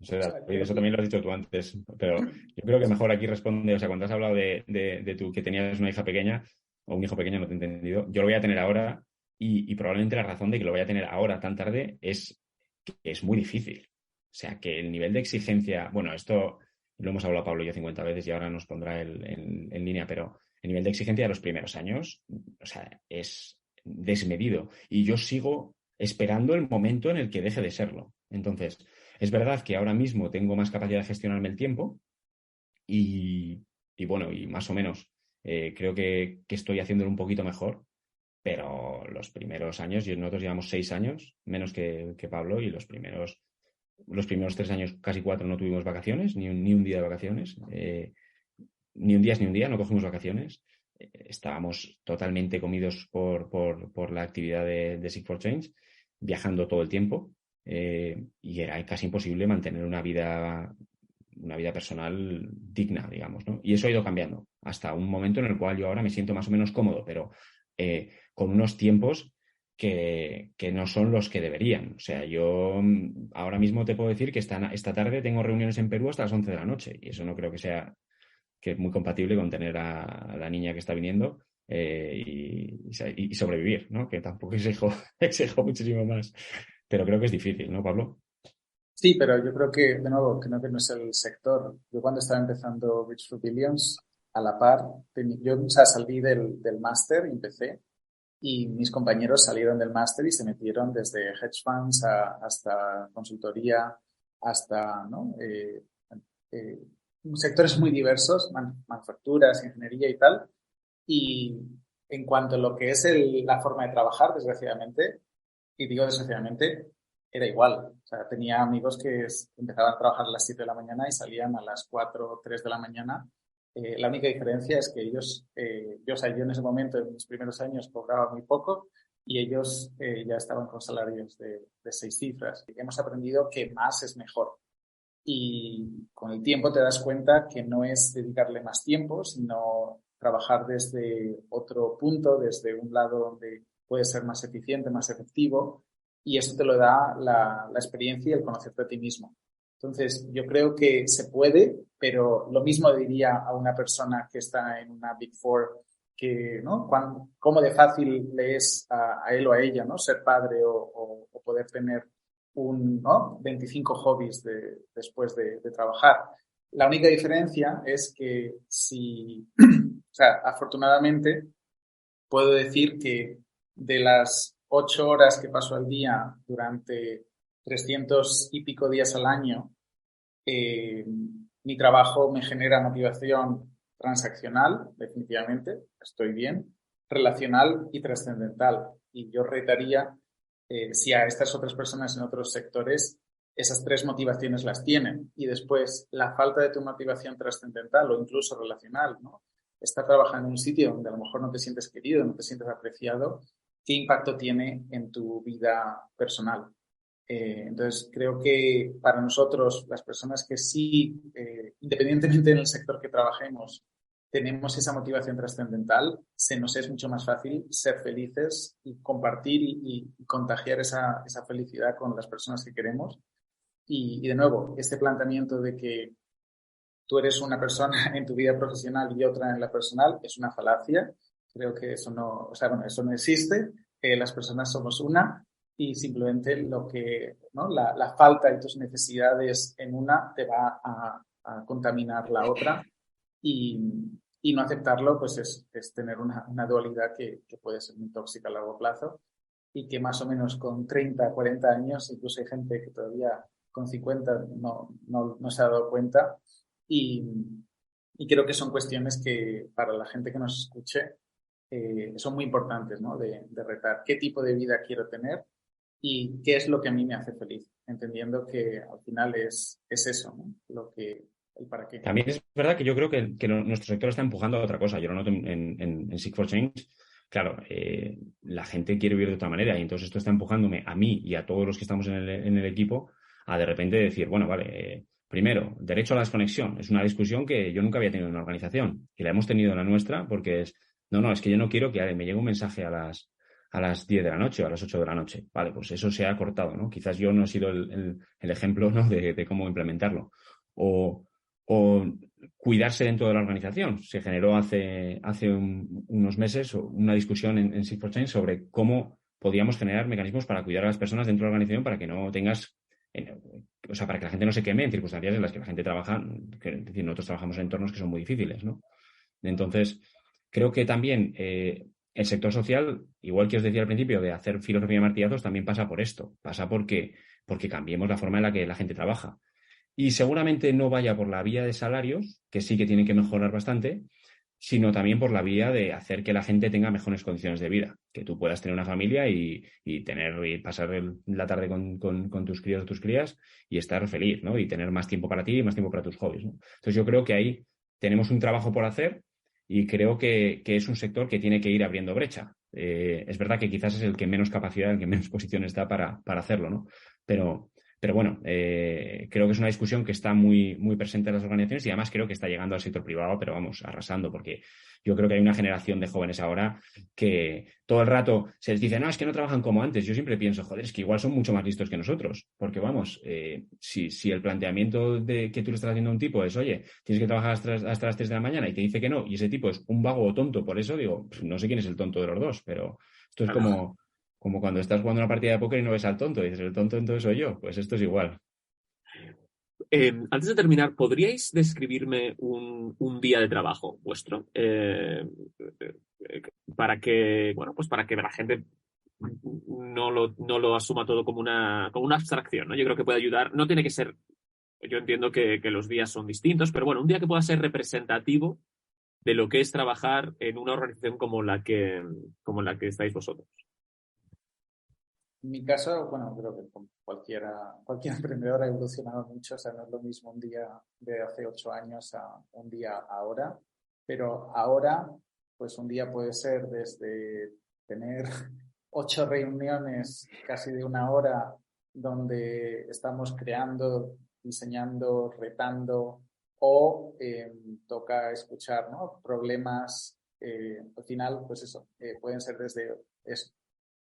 O sea, eso también lo has dicho tú antes, pero yo creo que mejor aquí responde, o sea, cuando has hablado de tú que tenías una hija pequeña o un hijo pequeño, no te he entendido, yo lo voy a tener ahora y probablemente la razón de que lo voy a tener ahora tan tarde es que es muy difícil. O sea, que el nivel de exigencia, bueno, esto lo hemos hablado Pablo y yo 50 veces y ahora nos pondrá en línea, pero el nivel de exigencia de los primeros años, o sea, es desmedido y yo sigo esperando el momento en el que deje de serlo. Entonces, es verdad que ahora mismo tengo más capacidad de gestionarme el tiempo y bueno, y más o menos creo que estoy haciéndolo un poquito mejor, pero los primeros años, nosotros llevamos 6 años, menos que Pablo, y los primeros 3 años, casi 4, no tuvimos vacaciones, ni un día de vacaciones, ni un día, no cogimos vacaciones. Estábamos totalmente comidos por la actividad de Seek for Change, viajando todo el tiempo. Y era casi imposible mantener una vida personal digna, digamos, ¿no? Y eso ha ido cambiando hasta un momento en el cual yo ahora me siento más o menos cómodo, pero con unos tiempos que no son los que deberían. O sea, yo ahora mismo te puedo decir que esta tarde tengo reuniones en Perú hasta las 11 de la noche y eso no creo que es muy compatible con tener a la niña que está viniendo y sobrevivir, ¿no? Que tampoco exijo muchísimo más. Pero creo que es difícil, ¿no, Pablo? Sí, pero yo creo que, de nuevo, que no es el sector. Yo cuando estaba empezando Rich for Billions, a la par, yo o sea, salí del máster y empecé, y mis compañeros salieron del máster y se metieron desde hedge funds hasta consultoría, hasta, ¿no? Sectores muy diversos, manufacturas, ingeniería y tal. Y en cuanto a lo que es la forma de trabajar, desgraciadamente, y digo desgraciadamente, era igual. O sea, tenía amigos que empezaban a trabajar a las 7 de la mañana y salían a las 4 o 3 de la mañana La única diferencia es que ellos, yo en ese momento, en mis primeros años, cobraba muy poco y ellos ya estaban con salarios de 6 cifras. Hemos aprendido que más es mejor. Y con el tiempo te das cuenta que no es dedicarle más tiempo, sino trabajar desde otro punto, desde un lado donde puedes ser más eficiente, más efectivo, y eso te lo da la experiencia y el conocerte a ti mismo. Entonces, yo creo que se puede, pero lo mismo diría a una persona que está en una Big Four que, ¿no? Cómo de fácil le es a él o a ella, ¿no? Ser padre o poder tener 25 hobbies después de trabajar. La única diferencia es que o sea, afortunadamente puedo decir que de las 8 horas que paso al día durante 300 y pico días al año, mi trabajo me genera motivación transaccional, definitivamente, estoy bien, relacional y trascendental. Y yo retaría si a estas otras personas en otros sectores esas 3 motivaciones las tienen y después la falta de tu motivación trascendental o incluso relacional, ¿no? Estar trabajando en un sitio donde a lo mejor no te sientes querido, no te sientes apreciado, ¿qué impacto tiene en tu vida personal? Entonces, creo que para nosotros, las personas que sí, independientemente en el sector que trabajemos, tenemos esa motivación trascendental, se nos es mucho más fácil ser felices y compartir y contagiar esa felicidad con las personas que queremos. Y de nuevo, este planteamiento de que tú eres una persona en tu vida profesional y otra en la personal es una falacia. Creo que eso no, eso no existe. Las personas somos una y simplemente ¿no? La falta de tus necesidades en una te va a contaminar la otra y no aceptarlo pues es tener una dualidad que puede ser muy tóxica a largo plazo y que más o menos con 30, 40 años, incluso hay gente que todavía con 50 no se ha dado cuenta y creo que son cuestiones que para la gente que nos escuche son muy importantes, ¿no? De retar qué tipo de vida quiero tener y qué es lo que a mí me hace feliz, entendiendo que al final es eso, ¿no? El para qué. También es verdad que yo creo que nuestro sector está empujando a otra cosa. Yo lo noto en Seek for Change. Claro, la gente quiere vivir de otra manera y entonces esto está empujándome a mí y a todos los que estamos en el equipo a de repente decir, bueno, vale, primero, derecho a la desconexión. Es una discusión que yo nunca había tenido en una organización y la hemos tenido en la nuestra porque es que yo no quiero que me llegue un mensaje a las 10 de la noche o a las 8 de la noche. Vale, pues eso se ha cortado, ¿no? Quizás yo no he sido el ejemplo, ¿no? de cómo implementarlo. O cuidarse dentro de la organización. Se generó hace unos meses una discusión en Seek for Change sobre cómo podíamos generar mecanismos para cuidar a las personas dentro de la organización para que no tengas, para que la gente no se queme en circunstancias en las que la gente trabaja, es decir, nosotros trabajamos en entornos que son muy difíciles, ¿no? Entonces, creo que también el sector social, igual que os decía al principio, de hacer filosofía de martillazos, también pasa por esto. Pasa porque cambiemos la forma en la que la gente trabaja. Y seguramente no vaya por la vía de salarios, que sí que tienen que mejorar bastante, sino también por la vía de hacer que la gente tenga mejores condiciones de vida, que tú puedas tener una familia y pasar la tarde con tus críos o tus crías y estar feliz, ¿no? Y tener más tiempo para ti y más tiempo para tus hobbies, ¿no? Entonces yo creo que ahí tenemos un trabajo por hacer y creo que es un sector que tiene que ir abriendo brecha. Es verdad que quizás es el que menos capacidad, el que menos posiciones da para hacerlo, ¿no? Pero bueno, creo que es una discusión que está muy, muy presente en las organizaciones y además creo que está llegando al sector privado, pero vamos, arrasando, porque yo creo que hay una generación de jóvenes ahora que todo el rato se les dice, no, es que no trabajan como antes. Yo siempre pienso, joder, es que igual son mucho más listos que nosotros, porque vamos, si el planteamiento de que tú le estás haciendo a un tipo es, oye, tienes que trabajar hasta las 3 de la mañana y te dice que no, y ese tipo es un vago o tonto, por eso digo, no sé quién es el tonto de los dos, pero esto es como cuando estás jugando una partida de póker y no ves al tonto y dices, el tonto entonces soy yo. Pues esto es igual. Antes de terminar, ¿podríais describirme un día de trabajo vuestro? Para que la gente no lo asuma todo como una abstracción, ¿no? Yo creo que puede ayudar. No tiene que ser, yo entiendo que los días son distintos, pero bueno, un día que pueda ser representativo de lo que es trabajar en una organización como la que estáis vosotros. En mi caso, bueno, creo que con cualquier emprendedor ha evolucionado mucho, o sea, no es lo mismo un día de hace 8 años a un día ahora, pero ahora, pues un día puede ser desde tener 8 reuniones casi de una hora donde estamos creando, diseñando, retando o toca escuchar, ¿no? Problemas, al final, pues eso, pueden ser desde eso,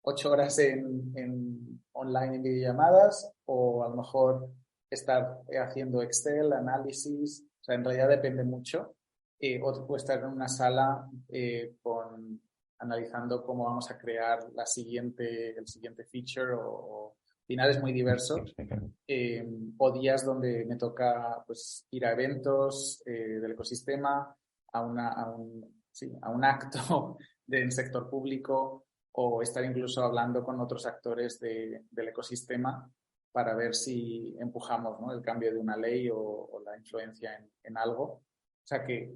8 horas en online en videollamadas o a lo mejor estar haciendo Excel, análisis, o sea, en realidad depende mucho. O puede estar en una sala analizando cómo vamos a crear el siguiente feature o al final es muy diverso. O días donde me toca pues ir a eventos del ecosistema, a un acto del sector público o estar incluso hablando con otros actores del ecosistema para ver si empujamos, ¿no? El cambio de una ley o la influencia en algo. O sea que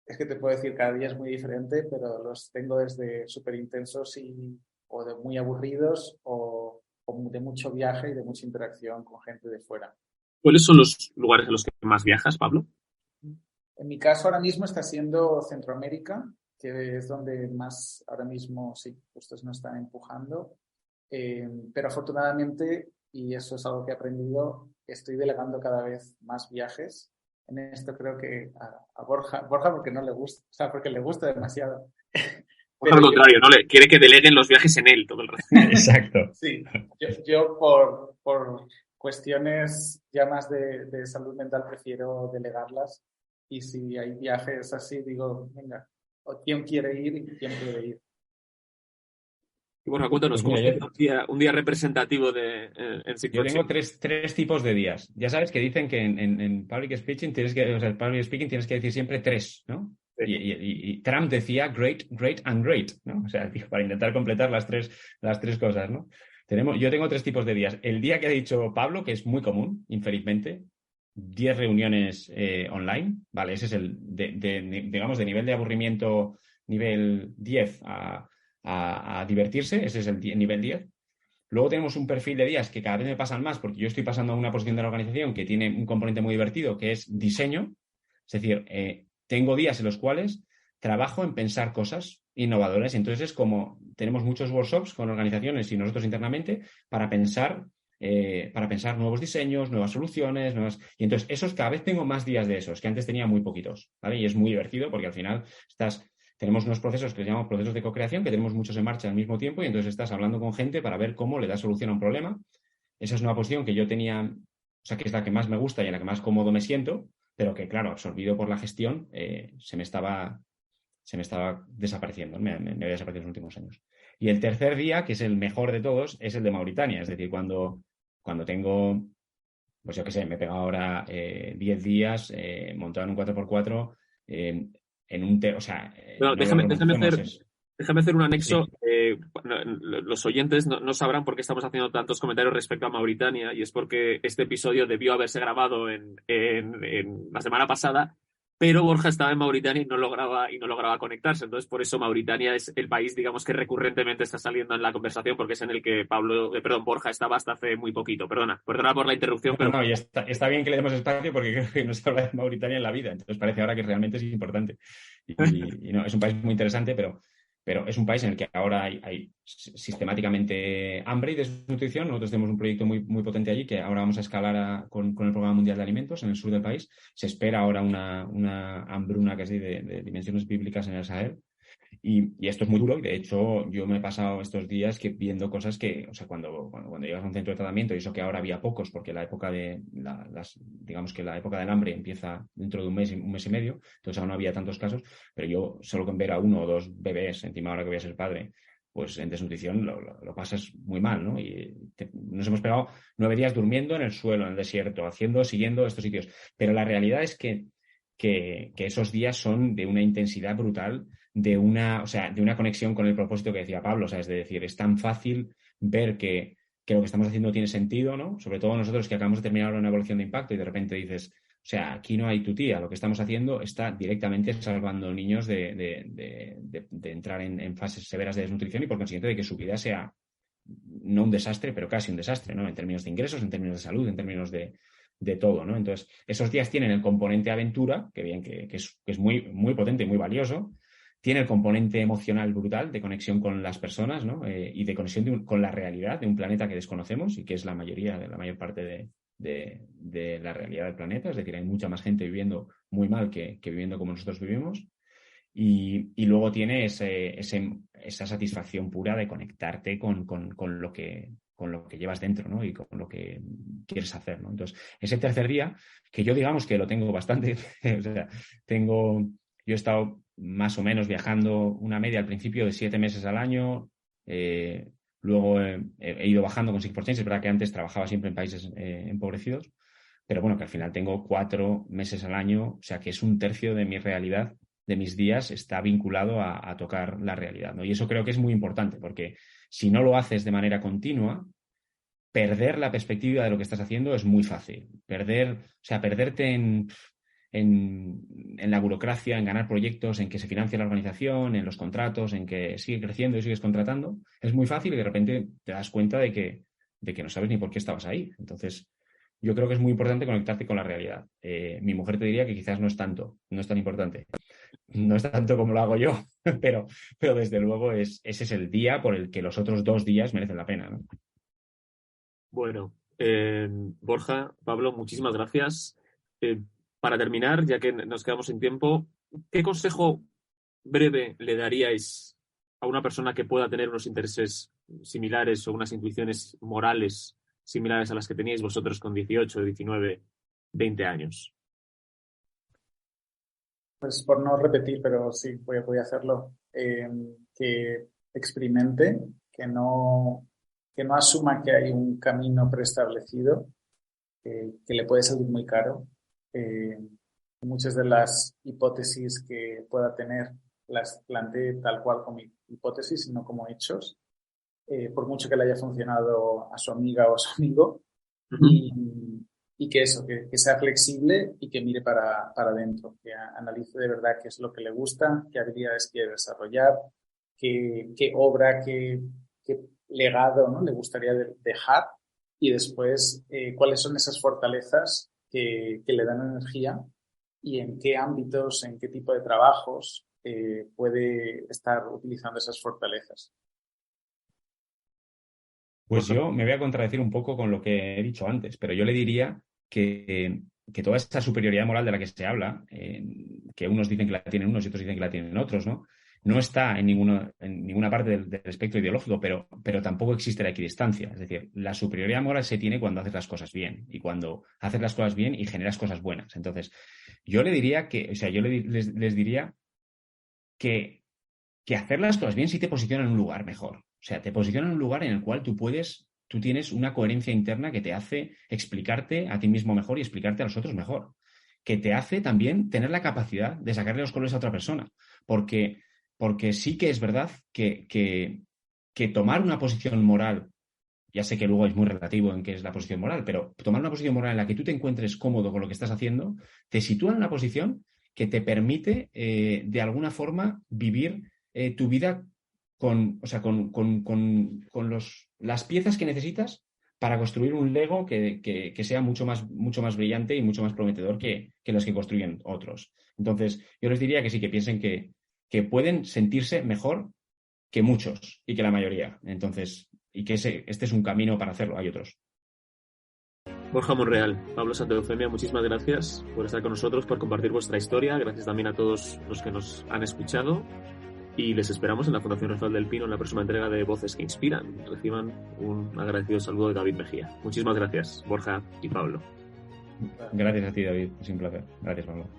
es que te puedo decir, cada día es muy diferente, pero los tengo desde súper intensos o de muy aburridos o de mucho viaje y de mucha interacción con gente de fuera. ¿Cuáles son los lugares en los que más viajas, Pablo? En mi caso ahora mismo está siendo Centroamérica, que es donde más ahora mismo sí, ustedes nos están empujando. Pero afortunadamente, y eso es algo que he aprendido, estoy delegando cada vez más viajes. En esto creo que a Borja porque no le gusta, o sea, porque le gusta demasiado. Pero al contrario, ¿no? Quiere que deleguen los viajes en él todo el rato. Exacto. Sí, yo por cuestiones ya más de salud mental prefiero delegarlas. Y si hay viajes así, digo, venga, ¿quién quiere ir y quién puede ir? Y bueno, cuéntanos, Pues ¿cómo mira, es un día representativo en yo tengo Sigfox? tres tipos de días. Ya sabes que dicen que en public speaking tienes que decir siempre tres, ¿no? Sí. Y Trump decía great, great and great, ¿no? O sea, para intentar completar las tres cosas, ¿no? Yo tengo tres tipos de días. El día que ha dicho Pablo, que es muy común, infelizmente, 10 reuniones online, ¿vale? Ese es digamos, de nivel de aburrimiento, nivel 10 a divertirse, ese es el nivel 10. Luego tenemos un perfil de días que cada vez me pasan más porque yo estoy pasando a una posición de la organización que tiene un componente muy divertido, que es diseño. Es decir, tengo días en los cuales trabajo en pensar cosas innovadoras. Entonces es como tenemos muchos workshops con organizaciones y nosotros internamente para pensar nuevos diseños, nuevas soluciones, y entonces esos cada vez tengo más días de esos, que antes tenía muy poquitos, ¿vale? Y es muy divertido porque al final tenemos unos procesos que les llamamos procesos de co-creación, que tenemos muchos en marcha al mismo tiempo y entonces estás hablando con gente para ver cómo le da solución a un problema. Esa es una posición que yo tenía, o sea, que es la que más me gusta y en la que más cómodo me siento, pero que, claro, absorbido por la gestión, se me estaba desapareciendo, me había desaparecido en los últimos años. Y el tercer día, que es el mejor de todos, es el de Mauritania, es decir, cuando tengo, pues yo qué sé, me he pegado ahora 10 días montado en un 4x4 en un... o sea, Bueno, no lo déjame hacer un anexo. Sí. Los oyentes no sabrán por qué estamos haciendo tantos comentarios respecto a Mauritania y es porque este episodio debió haberse grabado en la semana pasada, pero Borja estaba en Mauritania y no lograba conectarse. Entonces, por eso Mauritania es el país, digamos, que recurrentemente está saliendo en la conversación porque es en el que Borja estaba hasta hace muy poquito. Perdona por la interrupción, pero... No, y está bien que le demos espacio porque creo que no se habla de Mauritania en la vida. Entonces parece ahora que realmente es importante. Y no, es un país muy interesante, pero es un país en el que ahora hay sistemáticamente hambre y desnutrición. Nosotros tenemos un proyecto muy, muy potente allí que ahora vamos a escalar con el Programa Mundial de Alimentos en el sur del país. Se espera ahora una hambruna casi de dimensiones bíblicas en el Sahel. Y esto es muy duro y de hecho yo me he pasado estos días viendo cosas que, o sea, cuando llegas a un centro de tratamiento y eso que ahora había pocos porque la época digamos que la época del hambre empieza dentro de un mes y medio, entonces aún no había tantos casos, pero yo solo con ver a 1 o 2 bebés, encima ahora que voy a ser padre, pues en desnutrición lo pasas muy mal, ¿no? Y nos hemos pegado 9 días durmiendo en el suelo, en el desierto, siguiendo estos sitios, pero la realidad es que esos días son de una intensidad brutal, de una conexión con el propósito que decía Pablo, o sea, es decir, es tan fácil ver que lo que estamos haciendo tiene sentido, ¿no? Sobre todo nosotros que acabamos de terminar una evaluación de impacto y de repente dices, o sea, aquí no hay tutía, lo que estamos haciendo está directamente salvando niños de entrar en fases severas de desnutrición y por consiguiente de que su vida sea no un desastre, pero casi un desastre, ¿no? En términos de ingresos, en términos de salud, en términos de todo, ¿no? Entonces, esos días tienen el componente aventura, que bien, que es muy, muy potente y muy valioso. Tiene el componente emocional brutal de conexión con las personas, ¿no? Y de conexión con la realidad de un planeta que desconocemos y que es la mayor parte de la realidad del planeta. Es decir, hay mucha más gente viviendo muy mal que viviendo como nosotros vivimos. Y luego tiene esa satisfacción pura de conectarte con lo que llevas dentro, ¿no? Y con lo que quieres hacer, ¿no? Entonces, ese tercer día, que yo digamos que lo tengo bastante, o sea, yo he estado más o menos viajando una media al principio de 7 meses al año, luego he ido bajando con Sig4Change. Es verdad que antes trabajaba siempre en países empobrecidos, pero bueno, que al final tengo 4 meses al año, o sea que es un tercio de mi realidad, de mis días, está vinculado a tocar la realidad, ¿no? Y eso creo que es muy importante, porque si no lo haces de manera continua, perder la perspectiva de lo que estás haciendo es muy fácil. Perderte en la burocracia, en ganar proyectos, en que se financie la organización, en los contratos, en que sigue creciendo y sigues contratando, es muy fácil y de repente te das cuenta de que no sabes ni por qué estabas ahí. Entonces, yo creo que es muy importante conectarte con la realidad. Mi mujer te diría que quizás no es tan importante. No es tanto como lo hago yo, pero desde luego ese es el día por el que los otros 2 días merecen la pena, ¿no? Bueno, Borja, Pablo, muchísimas gracias. Para terminar, ya que nos quedamos sin tiempo, ¿qué consejo breve le daríais a una persona que pueda tener unos intereses similares o unas intuiciones morales similares a las que teníais vosotros con 18, 19, 20 años? Pues por no repetir, pero sí, voy a hacerlo. Que experimente, que no asuma que hay un camino preestablecido, que le puede salir muy caro. Muchas de las hipótesis que pueda tener las plantee tal cual como hipótesis y no como hechos, por mucho que le haya funcionado a su amiga o a su amigo. Uh-huh. Y que sea flexible y que mire para adentro, que analice de verdad qué es lo que le gusta, qué habilidades quiere desarrollar, qué obra, qué legado, ¿no?, le gustaría dejar, y después cuáles son esas fortalezas que le dan energía y en qué ámbitos, en qué tipo de trabajos puede estar utilizando esas fortalezas. Pues yo me voy a contradecir un poco con lo que he dicho antes, pero yo le diría que toda esa superioridad moral de la que se habla, que unos dicen que la tienen unos y otros dicen que la tienen otros, ¿no? No está en ninguna parte del espectro ideológico, pero tampoco existe la equidistancia. Es decir, la superioridad moral se tiene cuando haces las cosas bien y cuando haces las cosas bien y generas cosas buenas. Entonces, yo le diría les diría que hacer las cosas bien sí te posiciona en un lugar mejor. O sea, te posiciona en un lugar en el cual tú tienes una coherencia interna que te hace explicarte a ti mismo mejor y explicarte a los otros mejor. Que te hace también tener la capacidad de sacarle los colores a otra persona. Porque sí que es verdad que tomar una posición moral, ya sé que luego es muy relativo en qué es la posición moral, pero tomar una posición moral en la que tú te encuentres cómodo con lo que estás haciendo, te sitúa en una posición que te permite, de alguna forma, vivir tu vida con las piezas que necesitas para construir un Lego que sea mucho más brillante y mucho más prometedor que los que construyen otros. Entonces, yo les diría que sí, que piensen que pueden sentirse mejor que muchos y que la mayoría. Entonces, y que este es un camino para hacerlo. Hay otros. Borja Monreal, Pablo Santeufemia, muchísimas gracias por estar con nosotros, por compartir vuestra historia. Gracias también a todos los que nos han escuchado. Y les esperamos en la Fundación Rafael del Pino en la próxima entrega de Voces que Inspiran. Reciban un agradecido saludo de David Mejía. Muchísimas gracias, Borja y Pablo. Gracias a ti, David. Es un placer. Gracias, Pablo.